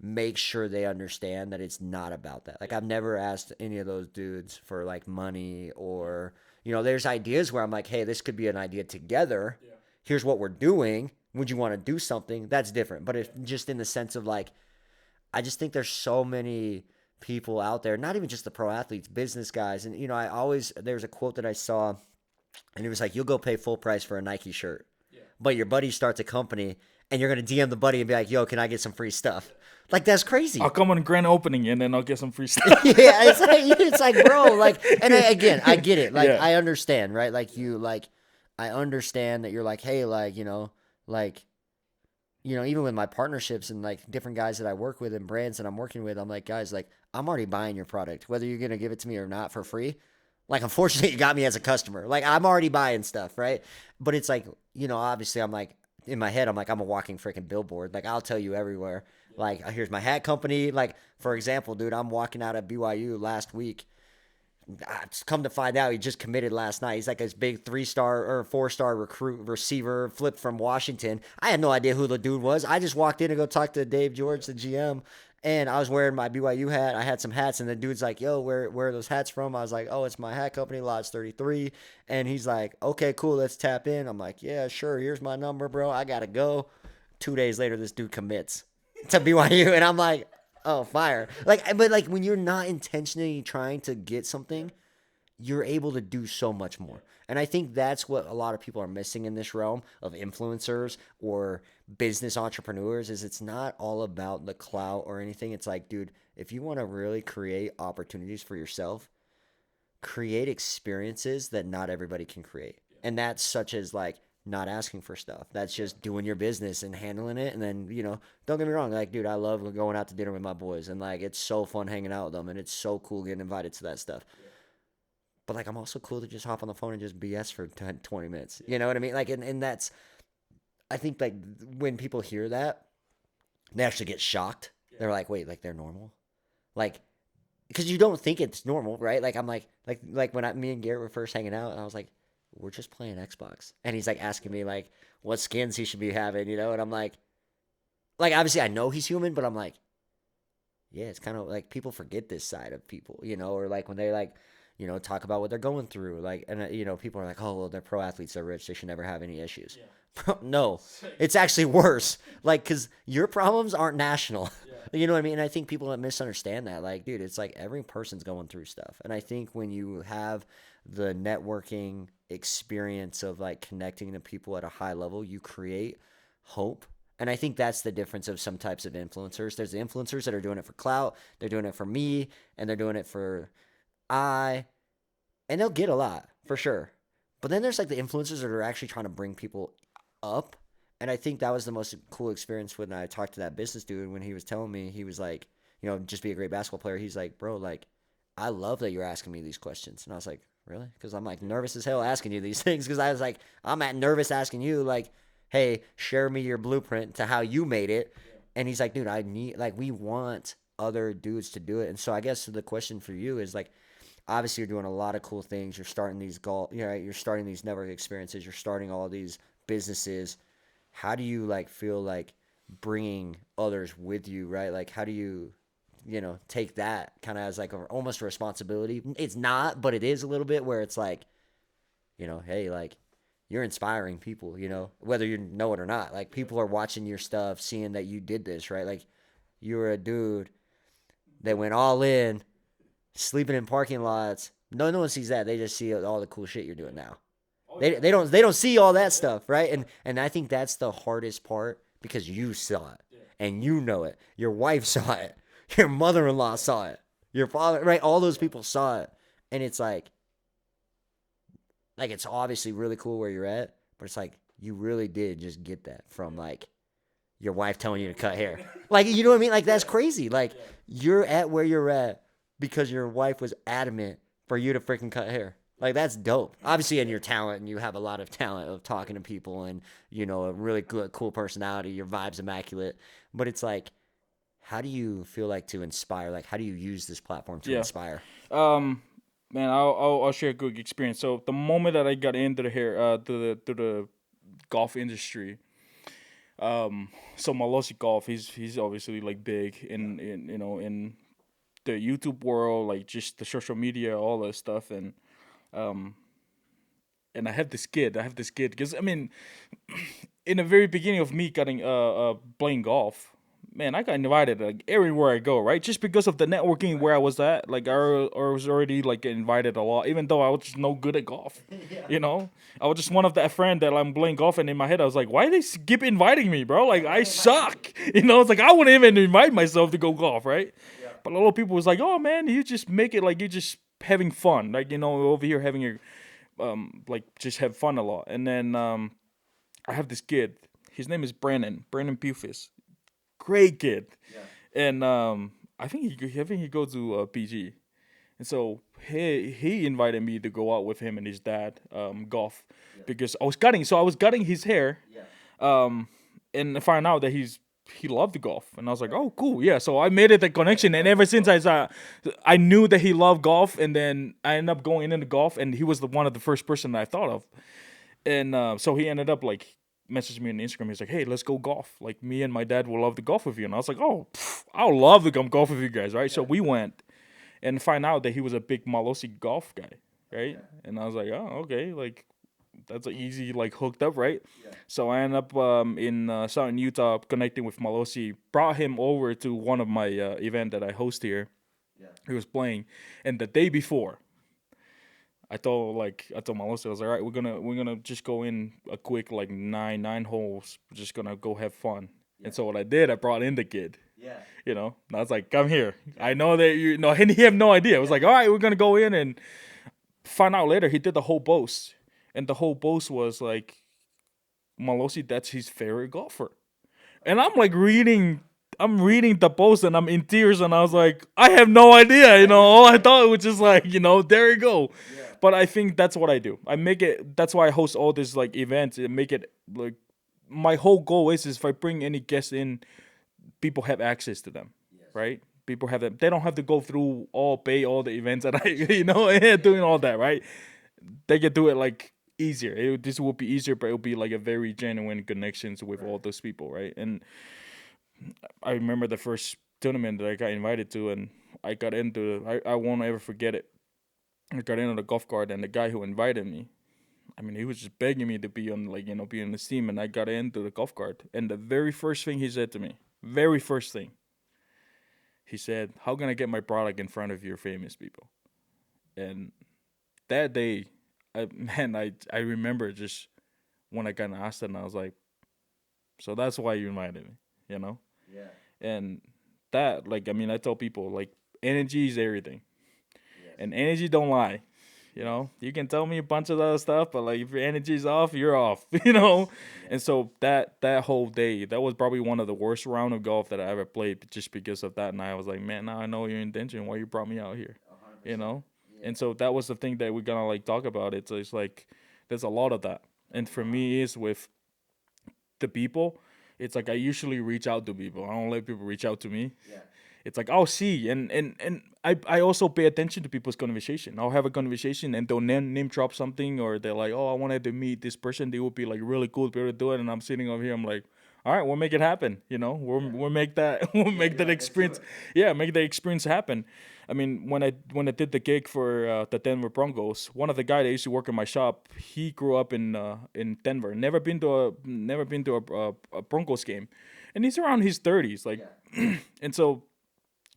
make sure they understand that it's not about that. Like, I've never asked any of those dudes for like money, or there's ideas where I'm like, "Hey, this could be an idea together. Here's what we're doing. Would you want to do something?" That's different. But it's just in the sense of like, I just think there's so many people out there, not even just the pro athletes, business guys. And there's a quote that I saw, and it was like, "You'll go pay full price for a Nike shirt, but your buddy starts a company, and you're gonna DM the buddy and be like, 'Yo, can I get some free stuff?'" Like, that's crazy. I'll come on a grand opening and then I'll get some free stuff. Yeah, it's like, bro, like, and again, I get it. Like, Yeah. I understand, right? I understand that you're like, "Hey, like, like, even with my partnerships and like different guys that I work with and brands that I'm working with, I'm like, guys, like, I'm already buying your product, whether you're gonna give it to me or not for free. Like, unfortunately, you got me as a customer. Like, I'm already buying stuff, right? But it's like, obviously, I'm like, in my head, I'm like, I'm a walking freaking billboard. Like, I'll tell you everywhere. Like, here's my hat company. Like, for example, dude, I'm walking out of BYU last week. Come to find out, he just committed last night. He's like this big 3-star or 4-star receiver, flipped from Washington. I had no idea who the dude was. I just walked in to go talk to Dave George, the GM, and I was wearing my BYU hat. I had some hats, and the dude's like, "Yo, where are those hats from?" I was like, "Oh, it's my hat company, Lodge 33. And he's like, "Okay, cool, let's tap in." I'm like, "Yeah, sure. Here's my number, bro. I gotta go." 2 days later, this dude commits to BYU, and I'm like, "Oh, fire!" Like, but like when you're not intentionally trying to get something, you're able to do so much more. And I think that's what a lot of people are missing in this realm of influencers or business entrepreneurs, is it's not all about the clout or anything. It's like, dude, if you want to really create opportunities for yourself, create experiences that not everybody can create. And that's such as like not asking for stuff. That's just doing your business and handling it. And then, don't get me wrong, like, dude, I love going out to dinner with my boys, and like it's so fun hanging out with them, and it's so cool getting invited to that stuff. But like, I'm also cool to just hop on the phone and just BS for 10, 20 minutes. You know what I mean? Like, and that's, I think like when people hear that, they actually get shocked. They're like, "Wait, like they're normal?" Like, because you don't think it's normal, right? Like I'm like when me and Garrett were first hanging out, and I was like, we're just playing Xbox, and he's like asking me like what skins he should be having, and I'm like obviously I know he's human, but I'm like, yeah, it's kind of like people forget this side of people, or like when they like, talk about what they're going through, like, and people are like, oh, well, they're pro athletes, they're rich, they should never have any issues. No, it's actually worse. Like, because your problems aren't national. You know what I mean? And I think people that misunderstand that. Like, dude, it's like every person's going through stuff. And I think when you have the networking experience of like connecting to people at a high level, you create hope. And I think that's the difference of some types of influencers. There's the influencers that are doing it for clout, they're doing it for me, and they're doing it for I, and they'll get a lot for sure. But then there's like the influencers that are actually trying to bring people up. And I think that was the most cool experience when I talked to that business dude when he was telling me, he was like, just be a great basketball player. He's like, bro, like, I love that you're asking me these questions. And I was like, really? Because I'm like nervous as hell asking you these things. Because I was like, I'm at nervous asking you, like, hey, share me your blueprint to how you made it. And he's like, dude, I need, like, we want other dudes to do it. And so I guess the question for you is like, obviously you're doing a lot of cool things. You're starting these you're starting these network experiences. You're starting all these businesses. How do you like feel like bringing others with you, right? Like how do you take that kind of as like almost a responsibility? It's not, but it is a little bit, where it's like, hey, like you're inspiring people, whether you know it or not. Like people are watching your stuff, seeing that you did this, right? Like you were a dude that went all in, sleeping in parking lots. No one sees that. They just see all the cool shit you're doing now. They don't see all that stuff, right? And I think that's the hardest part, because you saw it and you know it. Your wife saw it. Your mother-in-law saw it. Your father, right? All those people saw it. And it's like it's obviously really cool where you're at, but it's like you really did just get that from like your wife telling you to cut hair. Like, you know what I mean? Like that's crazy. Like you're at where you're at because your wife was adamant for you to freaking cut hair. Like that's dope. Obviously, in your talent, and you have a lot of talent of talking to people, and a really good, cool personality. Your vibe's immaculate. But it's like, how do you feel like to inspire? Like, how do you use this platform to Yeah. inspire? Um, man, I'll share a good experience. So the moment that I got into the hair, to the golf industry, so Malossi Golf, he's obviously like big in the YouTube world, like just the social media, all that stuff, um, and I have this kid because I mean, in the very beginning of me getting playing golf, man, I got invited like everywhere I go, right? Just because of the networking where I was at, like I was already like invited a lot, even though I was just no good at golf. You know, I was just one of that friend that I'm playing golf, and in my head I was like, why they keep inviting me, bro? Like I suck. It's like I wouldn't even invite myself to go golf, right? But a lot of people was like, oh man, you just make it like you just having fun, like over here having your like just have fun a lot, and then I have this kid. His name is Brandon Bufis. Great kid. And I think he goes to PG. And so he invited me to go out with him and his dad golf because I was cutting his hair. Um and I find out that he loved the golf, and I was like, oh cool, yeah. So I made it a connection, and ever since I knew that he loved golf, and then I ended up going into golf, and he was one of the first person that I thought of. And so he ended up like messaged me on Instagram. He's like, "Hey, let's go golf. Like me and my dad will love to golf with you." And I was like, "Oh, I'll love to come golf with you guys, right?" So we went and find out that he was a big Malossi golf guy, right? And I was like, "Oh, okay, like that's an easy like hooked up, right?" So I ended up in Southern Utah connecting with Malossi. Brought him over to one of my event that I host here. He was playing, and the day before, I told my host, I was like, all right, we're gonna just go in a quick like nine holes. We're just gonna go have fun. And so what I did, I brought in the kid. And I was like, come here. I know that you know, and he had no idea. I was like, all right, we're gonna go in, and find out later he did the whole boast. And the whole boast was like, Malossi, that's his favorite golfer. And I'm reading the post, and I'm in tears, and I was like, I have no idea, all I thought it was just like, there you go. But I think that's what I do. I make it, that's why I host all these like events and make it like, my whole goal is if I bring any guests in, people have access to them, right? People have that. They don't have to go through pay all the events that I doing all that, right? They can do it like easier. This will be easier, but it'll be like a very genuine connections with all those people, right? And I remember the first tournament that I got invited to, and I got into. I won't ever forget it. I got into the golf cart, and the guy who invited me, I mean, he was just begging me to be on, like, be on the team, and I got into the golf cart. And the very first thing he said to me, very first thing, he said, "How can I get my product in front of your famous people?" And that day, I remember just when I got asked that, and I was like, "So that's why you invited me, you know?" Yeah. And that, like, I mean, I tell people, like, energy is everything, Yes. and energy don't lie. You can tell me a bunch of other stuff, but like if your energy's off, you're off. And so that whole day, that was probably one of the worst round of golf that I ever played, just because of that. And I was like, man, now I know your intention, why you brought me out here, you 100%. know. Yeah. And so that was the thing that we're gonna like talk about. It's like there's a lot of that, and for me, is with the people. It's like I usually reach out to people. I don't let people reach out to me. Yeah. It's like I'll see, and I also pay attention to people's conversation. I'll have a conversation, and they'll name drop something, or they're like, oh, I wanted to meet this person. They would be like really cool to be able to do it, and I'm sitting over here. I'm like, all right, we'll make it happen. We'll make that we'll make that experience. Yeah, make the experience happen. I mean, when I did the gig for the Denver Broncos, one of the guys that used to work in my shop, he grew up in Denver. Never been to a Broncos game, and he's around his 30s, like, and so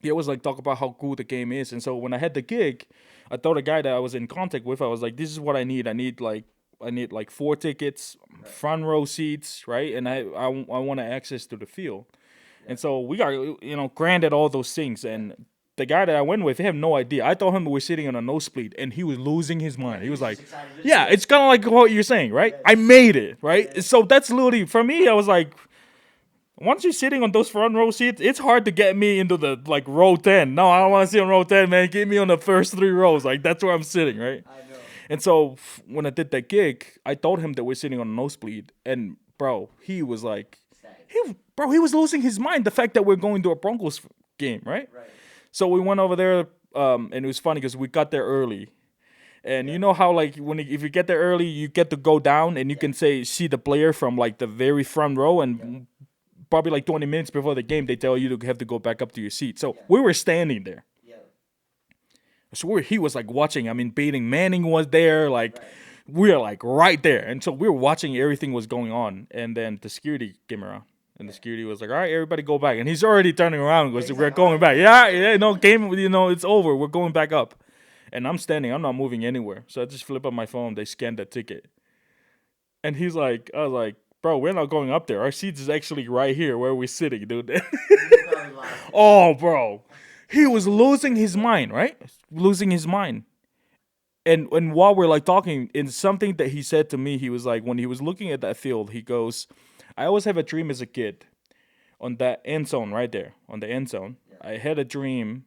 he always like talk about how cool the game is. And so when I had the gig, I told a guy that I was in contact with, I was like, this is what I need. I need like 4 tickets, front row seats, right? And I want access to the field. And so we got granted all those things. And the guy that I went with, he had no idea. I told him we were sitting on a nosebleed, and he was losing his mind. He was like, yeah, it's kind of like what you're saying, right? I made it, right? So that's literally, for me, I was like, once you're sitting on those front row seats, it's hard to get me into the like row 10. No, I don't want to sit on row 10, man. Get me on the first 3 rows. Like, that's where I'm sitting, right? I know. And so when I did that gig, I told him that we're sitting on a nosebleed, and bro, he was like, he was losing his mind. The fact that we're going to a Broncos game, right? Right. So we went over there, and it was funny because we got there early. And you know how, like, if you get there early, you get to go down and you can see the player from like the very front row, and probably like 20 minutes before the game, they tell you to have to go back up to your seat. So we were standing there. Yeah. So he was like watching. I mean, Peyton Manning was there. Like, we were like right there. And so we were watching everything was going on. And then the security came around. And the security was like, all right, everybody go back. And he's already turning around because we're going back. Yeah, no, game, it's over. We're going back up. And I'm standing. I'm not moving anywhere. So I just flip up my phone. They scanned the ticket. And he's like, I was like, bro, we're not going up there. Our seats is actually right here where we're sitting, dude. Oh, bro. He was losing his mind, right? Losing his mind. And while we're like talking, in something that he said to me, he was like, when he was looking at that field, he goes, I always have a dream as a kid on that end zone right there, on the end zone. I had a dream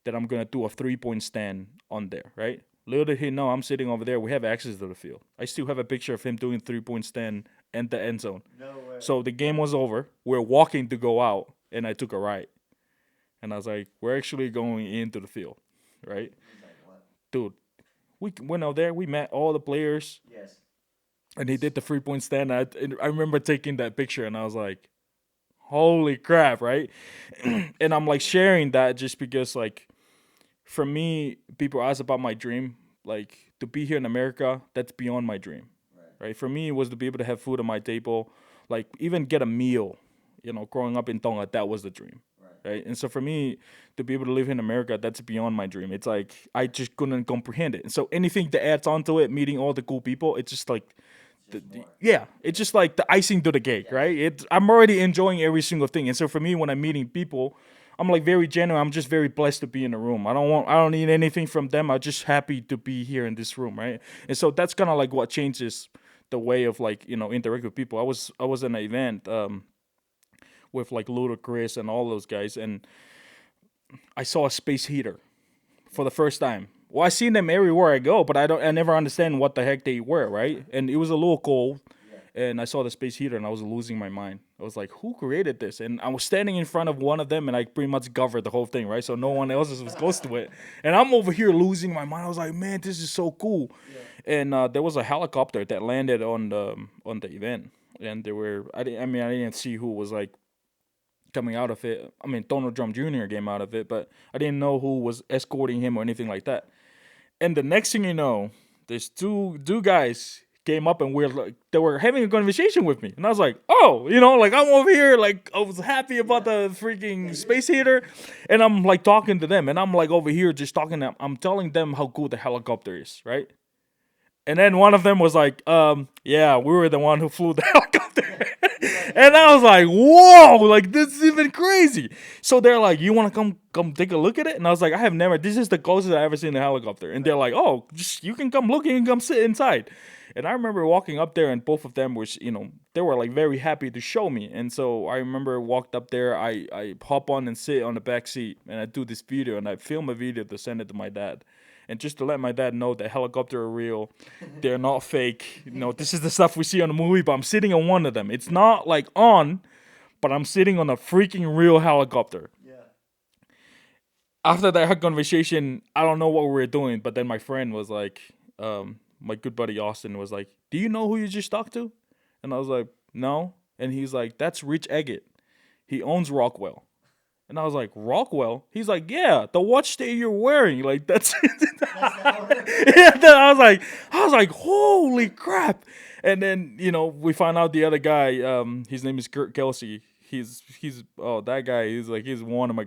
that I'm going to do a 3-point stand on there, right? Little did he know I'm sitting over there. We have access to the field. I still have a picture of him doing 3-point stand at the end zone. No way. So the game was over. We're walking to go out, and I took a right. And I was like, we're actually going into the field, right? Dude, we went out there. We met all the players. Yes. And he did the 3-point stand. And I remember taking that picture, and I was like, holy crap, right? And I'm like sharing that just because, like, for me, people ask about my dream. Like, to be here in America, that's beyond my dream, right? For me, it was to be able to have food on my table, like even get a meal. Growing up in Tonga, that was the dream, right? And so for me, to be able to live in America, that's beyond my dream. It's like I just couldn't comprehend it. And so anything that adds onto it, meeting all the cool people, it's just like, it's just like the icing to the cake, right? I'm already enjoying every single thing. And so for me, when I'm meeting people, I'm like very genuine. I'm just very blessed to be in the room. I don't need anything from them. I'm just happy to be here in this room, right? And so that's kind of like what changes the way of like interact with people. I was in an event with like Ludacris and all those guys, and I saw a space heater for the first time. Well, I seen them everywhere I go, but I never understand what the heck they were, right? And it was a little cold, and I saw the space heater, and I was losing my mind. I was like, "Who created this?" And I was standing in front of one of them, and I pretty much covered the whole thing, right? So no one else was close to it, and I'm over here losing my mind. I was like, "Man, this is so cool!" And there was a helicopter that landed on the event, and there were I didn't see who was like coming out of it. I mean, Donald Trump Jr. came out of it, but I didn't know who was escorting him or anything like that. And the next thing you know, there's two guys came up and they were having a conversation with me, and I was like, oh, like I'm over here, like I was happy about the freaking space heater, and I'm like talking to them, and I'm like over here just talking to them. I'm telling them how cool the helicopter is, right? And then one of them was like, yeah, we were the one who flew the helicopter. And I was like, whoa, like this is even crazy. So they're like, you want to come take a look at it? And I was like, I have never. This is the closest I've ever seen a helicopter. And they're like, oh, just you can come look and come sit inside. And I remember walking up there, and both of them was, they were like very happy to show me. And so I remember walked up there. I hop on and sit on the back seat, and I do this video, and I film a video to send it to my dad. And just to let my dad know that helicopter are real, they're not fake. This is the stuff we see on the movie, but I'm sitting on one of them. It's not like on, but I'm sitting on a freaking real helicopter. After that conversation, I don't know what we were doing, but then my friend was like, my good buddy Austin was like, "Do you know who you just talked to?" And I was like, "No." And he's like, "That's Rich Eggett. He owns Rockwell." And I was like, Rockwell? He's like, yeah, the watch that you're wearing. Like, that's yeah, then I was like, holy crap. And then, we found out the other guy, his name is Kurt Kelsey. That guy, he's one of my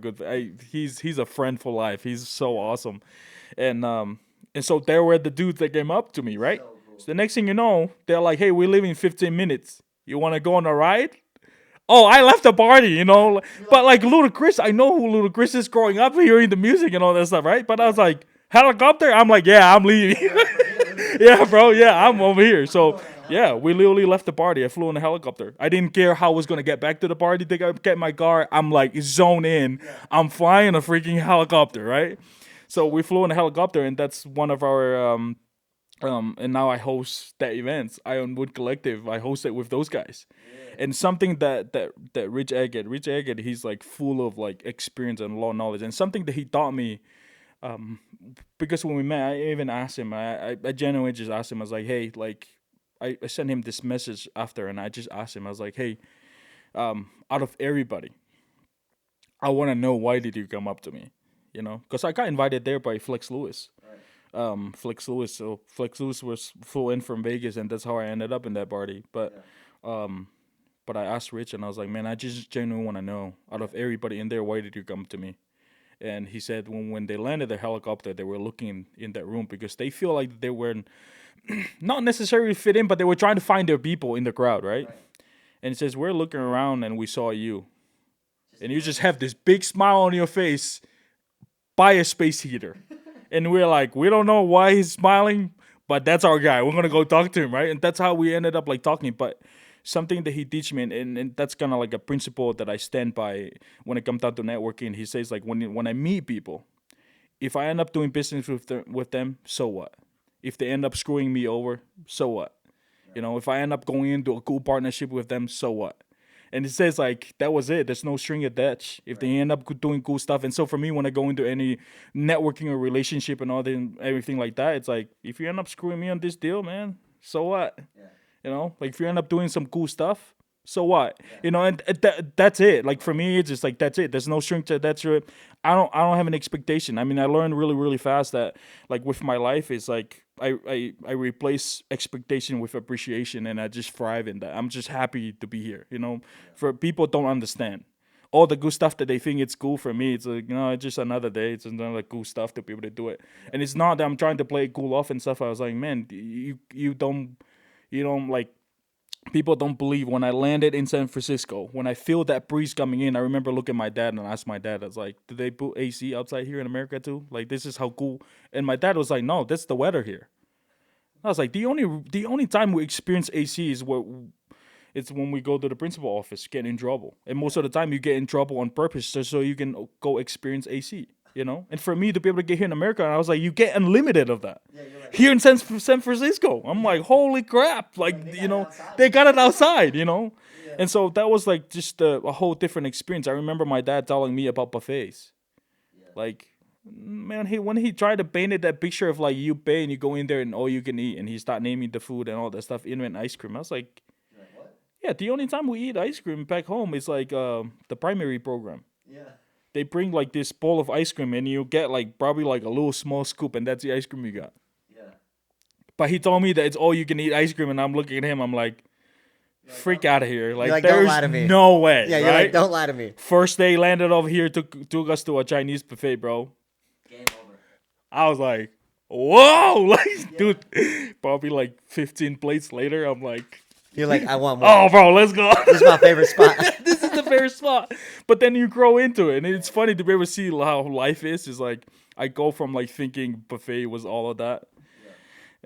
he's a friend for life. He's so awesome. And so there were the dudes that came up to me, right? So the next thing you know, they're like, hey, we leave in 15 minutes. You want to go on a ride? Oh, I left the party, But like Ludacris, I know who Ludacris is growing up hearing the music and all that stuff, right? But I was like, helicopter? I'm like, yeah, I'm leaving. Yeah, bro, yeah, I'm over here. So yeah, we literally left the party. I flew in a helicopter. I didn't care how I was gonna get back to the party to get my car. I'm like zone in. I'm flying a freaking helicopter, right? So we flew in a helicopter, and that's one of our and now I host that events. I own Wood Collective. I host it with those guys. And something that Rich Eggett, he's like full of like experience and law knowledge, and something that he taught me. Because when we met, I even asked him. I genuinely just asked him. I was like, hey, like, I sent him this message after, and I just asked him. I was like, hey, out of everybody, I want to know, why did you come up to me? Because I got invited there by Flex Lewis. Flex Lewis. So Flex Lewis was flew in from Vegas, and that's how I ended up in that party. But I asked Rich, and I was like, man, I just genuinely want to know, out of everybody in there, why did you come to me? And he said when they landed the helicopter, they were looking in that room because they feel like they were not necessarily fit in, but they were trying to find their people in the crowd, right? And he says, we're looking around and we saw you. And you just have this big smile on your face by a space heater. And we're like, we don't know why he's smiling, but that's our guy. We're going to go talk to him, right? And that's how we ended up like talking. But something that he teach me, and that's kind of like a principle that I stand by when it comes down to networking. He says like when I meet people, if I end up doing business with them, so what? If they end up screwing me over, so what? If I end up going into a cool partnership with them, so what? And it says like that was it. There's no string attached. If they end up doing cool stuff, and so for me, when I go into any networking or relationship and everything like that, it's like if you end up screwing me on this deal, man, so what? Like if you end up doing some cool stuff, so what? And that's it. Like for me, it's just like that's it. There's no string to that's it. I don't have an expectation. I mean, I learned really really fast that like with my life, it's like I replace expectation with appreciation, and I just thrive in that. I'm just happy to be here. For people don't understand all the good stuff that they think it's cool. For me, it's like it's just another day. It's another cool stuff to be able to do it, and it's not that I'm trying to play it cool off and stuff. I was like, man, you don't like. People don't believe when I landed in San Francisco, when I feel that breeze coming in. I remember looking at my dad and I asked my dad, I was like, do they put AC outside here in America too? Like, this is how cool. And my dad was like, no, that's the weather here. I was like, the only time we experience AC is it's when we go to the principal office, get in trouble. And most of the time you get in trouble on purpose just so you can go experience AC. you know. And for me to be able to get here in America, and I was like, you get unlimited of that. Yeah, you're like, Here in San Francisco, I'm like, holy crap! Like, they you got it know, outside. they got it outside, you know. Yeah. And so that was like just a whole different experience. I remember my dad telling me about buffets. Yeah. Like, man, when he tried to paint it that picture of like you pay and you go in there and all you can eat, and he start naming the food and all that stuff, even ice cream. I was like, You're like, what? yeah, the only time we eat ice cream back home is like the primary program. Yeah. They bring like this bowl of ice cream and you get like probably like a little small scoop, and that's the ice cream you got. Yeah. But he told me that it's all you can eat ice cream, and I'm looking at him, I'm like, freak out of here! Like, like, don't there's lie to me. no way. Yeah, you're right? like, don't lie to me. First day landed over here, took us to a Chinese buffet, bro. Game over. I was like, whoa, like, dude, probably like 15 plates later, I'm like, You're like, I want more. oh, bro, let's go. This is my favorite spot. This is the favorite spot. But then you grow into it, and it's funny to be able to see how life is. Is like, I go from like thinking buffet was all of that.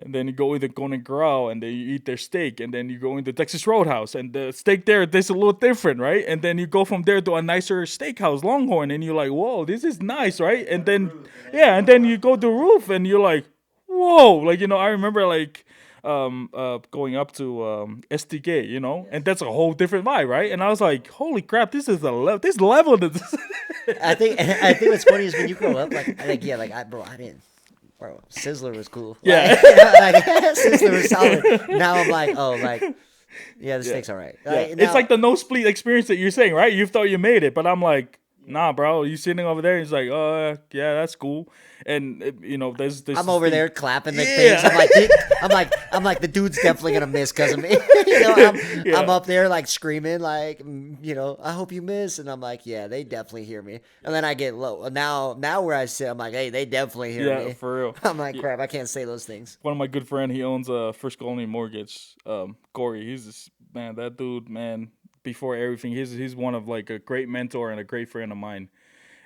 And then you go into Golden Corral, and then you eat their steak, and then you go into Texas Roadhouse, and the steak there tastes a little different, right? And then you go from there to a nicer steakhouse, Longhorn, and you're like, whoa, this is nice, right? And then, yeah, and then you go to Roof, and you're like, whoa, like, you know, I remember like going up to STK, you know, and that's a whole different vibe, right? And I was like, holy crap, this is this level. I think what's funny is when you grow up, like yeah, like I didn't. Bro, Sizzler was cool. Yeah. Like, Sizzler was solid. Now I'm like, oh, like, yeah, the steak's all right. Yeah. Like, It's like the no split experience that you're saying, right? You thought you made it, but I'm like, nah, bro. You sitting over there, and it's like, yeah, that's cool. And you know, there's I'm over there clapping the Yeah. things. I'm like, the dude's definitely gonna miss because of me. You know, I'm up there like screaming, like, you know, I hope you miss, and I'm like, yeah, they definitely hear me. And then I get low. Now where I sit, I'm like, hey, they definitely hear me. Yeah, for real. I'm like, crap, I can't say those things. One of my good friend, he owns a First Colony Mortgage. Corey, he's just, man, that dude, man. Before everything, he's one of like a great mentor and a great friend of mine.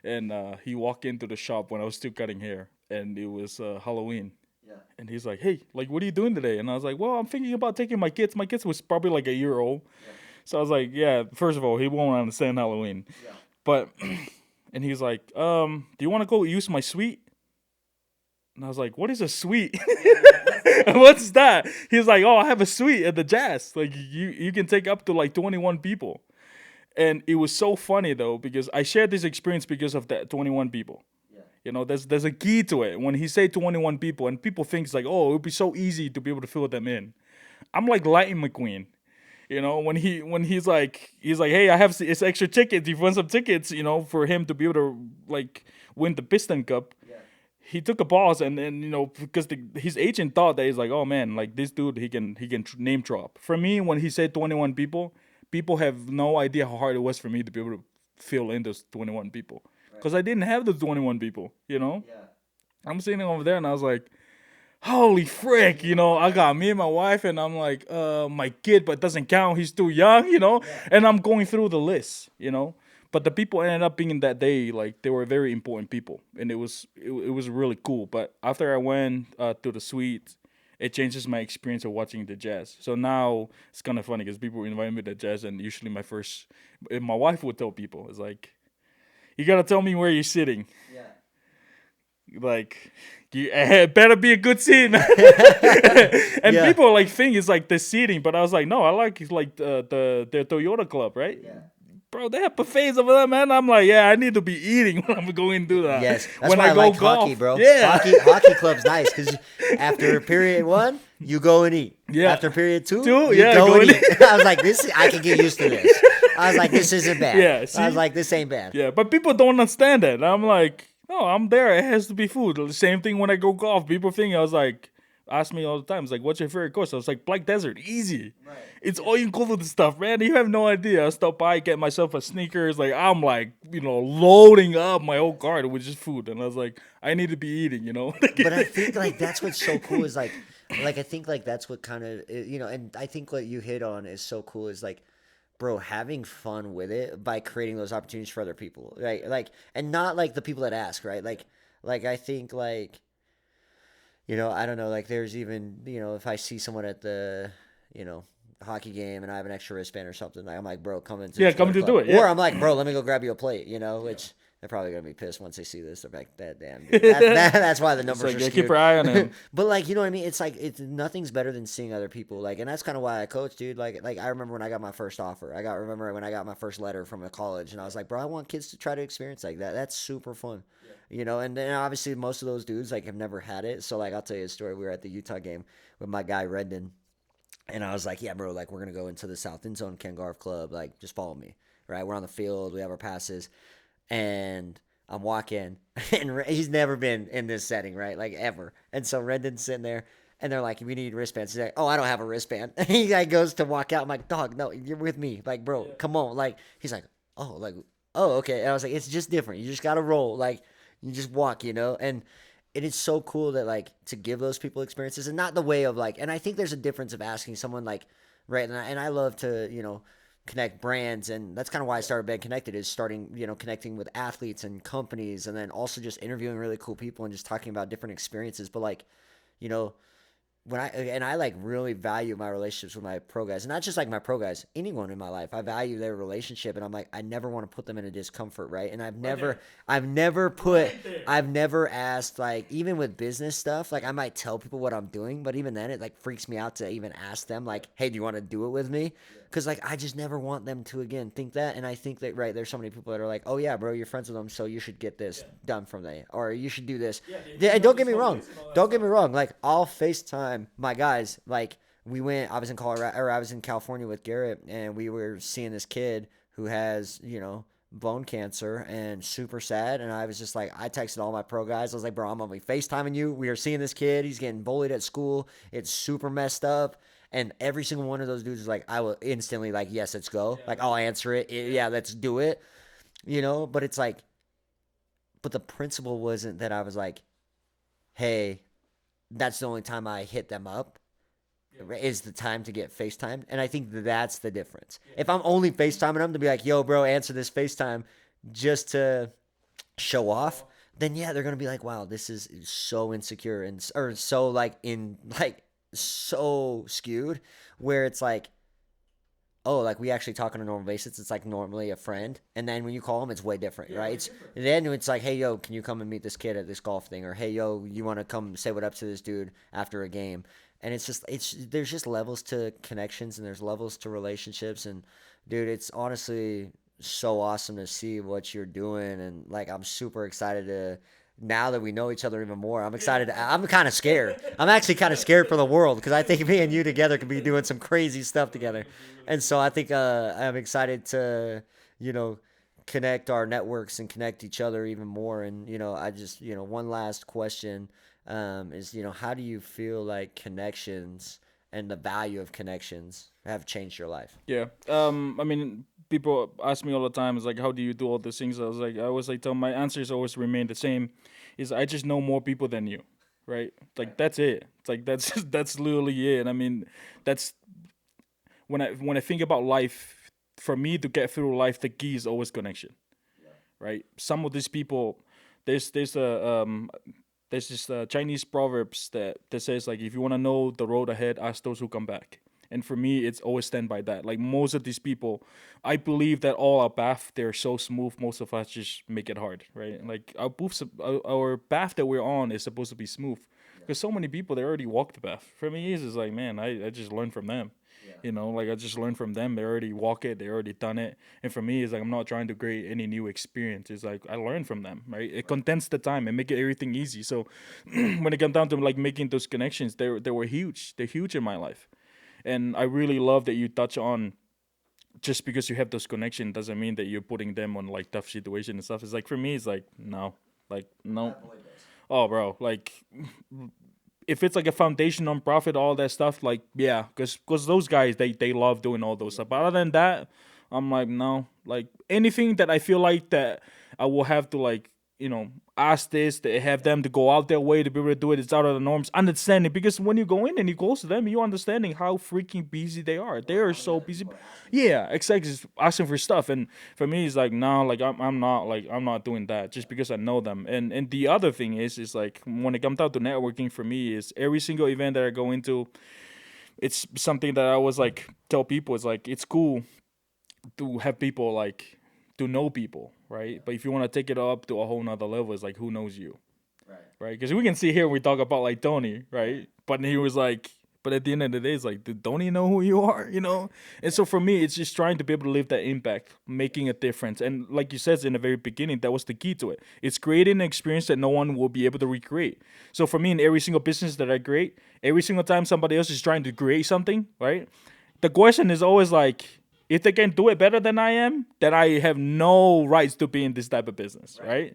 And he walked into the shop when I was still cutting hair, and it was Halloween. Yeah. And he's like, "Hey, like, what are you doing today?" And I was like, "Well, I'm thinking about taking my kids. My kids was probably like a year old." Yeah. So I was like, "Yeah, first of all, he won't understand Halloween." Yeah. But and he's like, "Do you want to go use my suite?" And I was like, "What is a suite? What's that?" He's like, "Oh, I have a suite at the Jazz. Like, you can take up to like 21 people." And it was so funny though, because I shared this experience because of that 21 people. Yeah. You know, there's a key to it. When he say 21 people, and people think it's like, oh, it would be so easy to be able to fill them in. I'm like Lightning McQueen. You know, when he's like, hey, I have it's extra tickets. He won some tickets, you know, for him to be able to like win the Piston Cup. Yeah. He took a pause, and you know, because his agent thought that he's like, oh man, like this dude, he can name drop. For me, when he said 21 people, people have no idea how hard it was for me to be able to fill in those 21 people, because I didn't have those 21 people. You know, Yeah. I'm sitting over there, and I was like, holy frick, you know, I got me and my wife, and I'm like, my kid, but it doesn't count. He's too young, you know, and I'm going through the list, you know. But the people ended up being that day, like they were very important people, and it was really cool. But after I went to the suite, it changes my experience of watching the Jazz. So now it's kind of funny because people invite me to the Jazz, and usually my wife would tell people, it's like, you gotta tell me where you're sitting. Yeah. Like, it better be a good seat, man. And Yeah. people like think it's like the seating, but I was like, no, I like the Toyota Club, right? Yeah. Bro, they have buffets over there, man. I'm like, yeah, I need to be eating when I'm going to do that. Yes, that's when why I go like golf, hockey, bro. Yeah, Hockey club's nice because after period 1, you go and eat. Yeah. After period 2, Two, you yeah, go and and eat. I was like, I can get used to this. I was like, this isn't bad. Yeah, see? I was like, this ain't bad. yeah. But people don't understand that. I'm like, no, I'm there. It has to be food. The same thing when I go golf. People think I was like, ask me all the time. It's like, what's your favorite course? I was like, Black Desert, easy. Right. It's all included stuff, man. You have no idea. I stop by, get myself a sneakers. Like, I'm like, you know, loading up my whole cart with just food. And I was like, I need to be eating, you know. But I think like that's what's so cool is like I think like that's what kind of you know, and I think what you hit on is so cool is like, bro, having fun with it by creating those opportunities for other people, right? Like, and not like the people that ask, right? Like I think like, you know, I don't know, like there's even, you know, if I see someone at the, you know, hockey game and I have an extra wristband or something, like, I'm like, bro, come into Yeah, the come to club. do it, yeah. Or I'm like, bro, let me go grab you a plate, you know, which they're probably gonna be pissed once they see this. They're like, that damn dude. That's why the It's numbers like are yeah, keep skewed. your eye on him. But like, you know what I mean? It's like it's nothing's better than seeing other people. Like, and that's kind of why I coach, dude. Like I remember when I got my first offer. Remember when I got my first letter from a college, and I was like, bro, I want kids to try to experience like that. That's super fun. You know, and then obviously most of those dudes like have never had it. So like I'll tell you a story. We were at the Utah game with my guy Rendon, and I was like, yeah, bro, like we're gonna go into the South End Zone Ken Garf Club. Like, just follow me. Right? We're on the field. We have our passes, and I'm walking, and he's never been in this setting, right? Like ever. And so Rendon's sitting there, and they're like, "We need wristbands." He's like, "Oh, I don't have a wristband." He like goes to walk out. I'm like, "Dog, no, you're with me. Like, bro, come on." Like, he's like, "Oh, like, oh, okay." And I was like, "It's just different. You just gotta roll. Like, you just walk, you know." And it is so cool that like to give those people experiences, and not the way of like. And I think there's a difference of asking someone like, right? And I love to connect brands, and that's kind of why I started Benconnected, is starting connecting with athletes and companies, and then also just interviewing really cool people and just talking about different experiences. But like, you know I like really value my relationships with my pro guys, and not just like my pro guys, anyone in my life. I value their relationship, and I'm like, I never want to put them in a discomfort, right? And I've never put, I've never asked, like, even with business stuff, like I might tell people what I'm doing, but even then it like freaks me out to even ask them, like, hey, do you want to do it with me? Because like I just never want them to again think that. And I think that, right, there's so many people that are like, oh yeah, bro, you're friends with them, so you should get this done from them, or you should do this. Yeah, and don't get me wrong. Don't get me wrong. Like, I'll FaceTime my guys. Like, I was in Colorado, or I was in California with Garrett, and we were seeing this kid who has, bone cancer and super sad. And I was just like, I texted all my pro guys. I was like, bro, I'm gonna be FaceTiming you. We are seeing this kid. He's getting bullied at school. It's super messed up. And every single one of those dudes is like, I will instantly, like, yes, let's go. Like, I'll answer it. Yeah, let's do it. But it's like, but the principle wasn't that I was like, hey, that's the only time I hit them up, is the time to get FaceTime. And I think that's the difference. If I'm only FaceTiming them to be like, yo, bro, answer this FaceTime just to show off, then yeah, they're going to be like, wow, this is so insecure, and or so like in like so skewed, where it's like, oh, like we actually talk on a normal basis. It's like normally a friend, and then when you call them, it's way different, right? Then it's like, hey, yo, can you come and meet this kid at this golf thing, or hey, yo, you want to come say what up to this dude after a game? And it's just, there's just levels to connections, and there's levels to relationships, and dude, it's honestly so awesome to see what you're doing, and like I'm super excited to. Now that we know each other even more, I'm excited. I'm kind of scared. I'm actually kind of scared for the world, because I think me and you together could be doing some crazy stuff together. And so I think I'm excited to, you know, connect our networks and connect each other even more. And, I just, one last question is, how do you feel like connections and the value of connections have changed your life? Yeah. I mean, people ask me all the time, is like, how do you do all these things? I always like tell my answers always remain the same. Is I just know more people than you, right? Like that's it. It's like that's that's literally it. I mean, that's when I think about life. For me to get through life, the key is always connection, right? Some of these people, there's a there's this Chinese proverbs that says like, if you want to know the road ahead, ask those who come back. And for me, it's always stand by that. Like most of these people, I believe that all our path they're so smooth. Most of us just make it hard, right? Like our path that we're on is supposed to be smooth, because so many people they already walked the path. For me, it's just like, man, I just learned from them. Like I just learned from them. They already walk it. They already done it. And for me, it's like I'm not trying to create any new experience. It's like I learn from them, right? It condense the time and make it everything easy. So when it comes down to like making those connections, they were huge. They're huge in my life, and I really love that you touch on. Just because you have those connections doesn't mean that you're putting them on like tough situation and stuff. It's like for me, it's like no, like no. Oh, bro, like if it's like a foundation nonprofit, all that stuff, like yeah, because those guys they love doing all those stuff. But other than that, I'm like no, like anything that I feel like that I will have to like ask this, they have them to go out their way to be able to do it. It's out of the norms. Understanding because when you go in and you close to them, you're understanding how freaking busy they are. They are so busy. Yeah, exactly. Just asking for stuff, and for me, it's like no, like I'm not doing that just because I know them. And the other thing is like when it comes down to networking, for me, is every single event that I go into, it's something that I always like tell people. It's like it's cool to have people like to know people, right? But if you want to take it up to a whole nother level, it's like, who knows you, right? Because we can see here we talk about like Tony, right? But he was like, but at the end of the day, it's like, dude, don't you know who you are, you know? And so for me, it's just trying to be able to leave that impact, making a difference. And like you said in the very beginning, that was the key to it. It's creating an experience that no one will be able to recreate. So for me, in every single business that I create, every single time somebody else is trying to create something, right? The question is always like, if they can do it better than I am, then I have no rights to be in this type of business, right?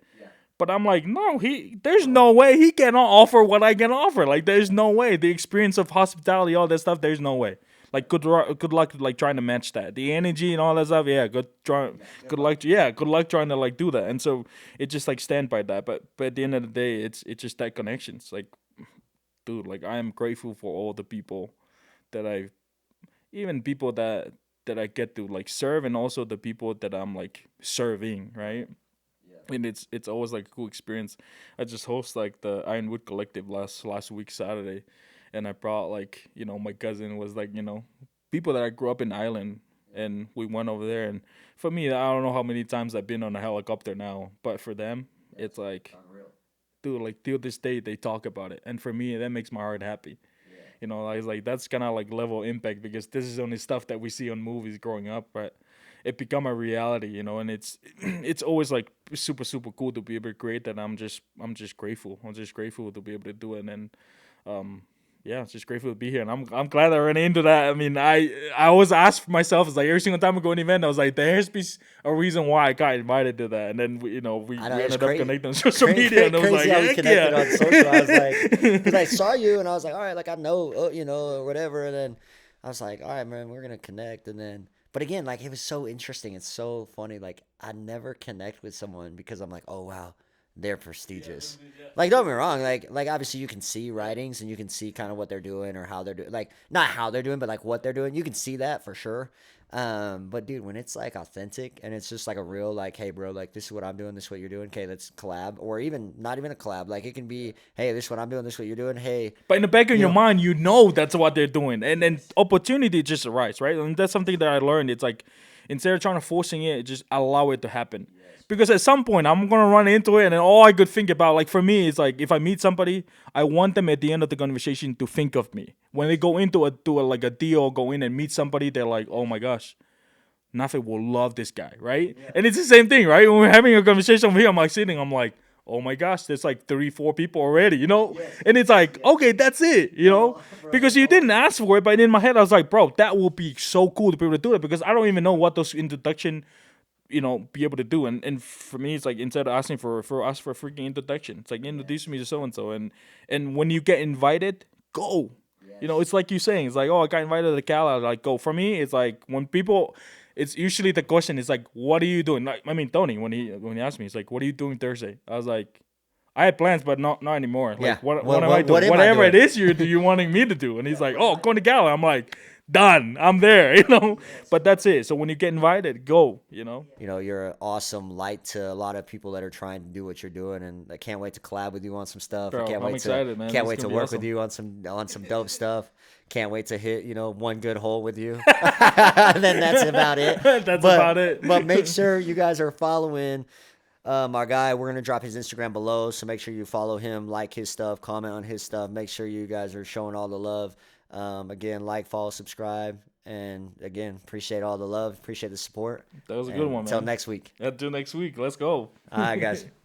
But I'm like, no, there's no way he cannot offer what I can offer. Like, there's no way. The experience of hospitality, all that stuff, there's no way. Like, good luck, like trying to match that. The energy and all that stuff, yeah, good luck, yeah, good luck trying to like do that. And so it just like stand by that. But at the end of the day, it's just that connections. Like, dude, like I am grateful for all the people that even people that I get to like serve, and also the people that I'm like serving, right? And it's always like a cool experience. I just host like the Ironwood Collective last week Saturday, and I brought like my cousin was like people that I grew up in Ireland, and we went over there. And for me, I don't know how many times I've been on a helicopter now, but for them, it's like, dude, like till this day they talk about it, and for me that makes my heart happy. It's like that's kind of like level impact, because this is only stuff that we see on movies growing up, but it become a reality, and it's it's always like super super cool to be able to create that. I'm just grateful. I'm just grateful to be able to do it. And um yeah, just grateful to be here, and I'm glad I ran into that. I mean, I always ask myself, it's like every single time I go to an event, I was like, there's be a reason why I got invited to that. And then I know we it's ended up crazy. connecting on social media, and I was like, Crazy how we heck connected on social. I was like, because I yeah. saw you and I was like, all right, like I know, or whatever. And then I was like, all right, man, we're gonna connect. And then, but again, like it was so interesting. It's so funny. Like I never connect with someone because I'm like, oh wow, they're prestigious. Like don't get me wrong. Like obviously you can see writings and you can see kind of what they're doing or how they're doing. Like not how they're doing, but like what they're doing. You can see that for sure. But dude, when it's like authentic and it's just like a real like, hey bro, like this is what I'm doing, this is what you're doing. Okay, let's collab, or even not even a collab. Like it can be, hey, this is what I'm doing, this is what you're doing. Hey, But in the back of you your know, mind, that's what they're doing, and then opportunity just arises, right? And that's something that I learned. It's like instead of trying to forcing it, just allow it to happen. Because at some point, I'm gonna run into it, and then all I could think about, like for me, is like if I meet somebody, I want them at the end of the conversation to think of me when they go into like a deal, or go in and meet somebody. They're like, oh my gosh, Nafe will love this guy, right? Yeah. And it's the same thing, right? When we're having a conversation with him, I'm like sitting, I'm like, oh my gosh, there's like 3, 4 people already. Yes. And it's like, yes. Okay, that's it. Because you didn't ask for it, but in my head, I was like, bro, that will be so cool to be able to do it, because I don't even know what those introduction, be able to do. And for me, it's like instead of asking ask for a freaking introduction. It's like introduce me to so and so, and when you get invited, go. It's like you saying, it's like, oh, I got invited to the gala, like go. For me, it's like when people, it's usually the question is like, what are you doing? Like, I mean, Tony, when he asked me, he's like, what are you doing Thursday? I was like, I had plans, but not anymore. yeah. Like, what am I doing? What am I Whatever doing? it is you wanting me to do. And he's like, oh, going to gala. I'm like, done. I'm there. But that's it. So when you get invited, go. You're an awesome light to a lot of people that are trying to do what you're doing, and I can't wait to collab with you on some stuff. I Bro, can't I'm wait to excited, man. can't This is wait to gonna be work with awesome. you on some dope stuff. Can't wait to hit one good hole with you. Then that's about it. That's about it. But make sure you guys are following our guy. We're gonna drop his Instagram below, so make sure you follow him, like his stuff, comment on his stuff. Make sure you guys are showing all the love. Again, like, follow, subscribe, and again, appreciate all the love, appreciate the support. That was a good And one, man. until next week. Until next week. Let's go. All right, guys.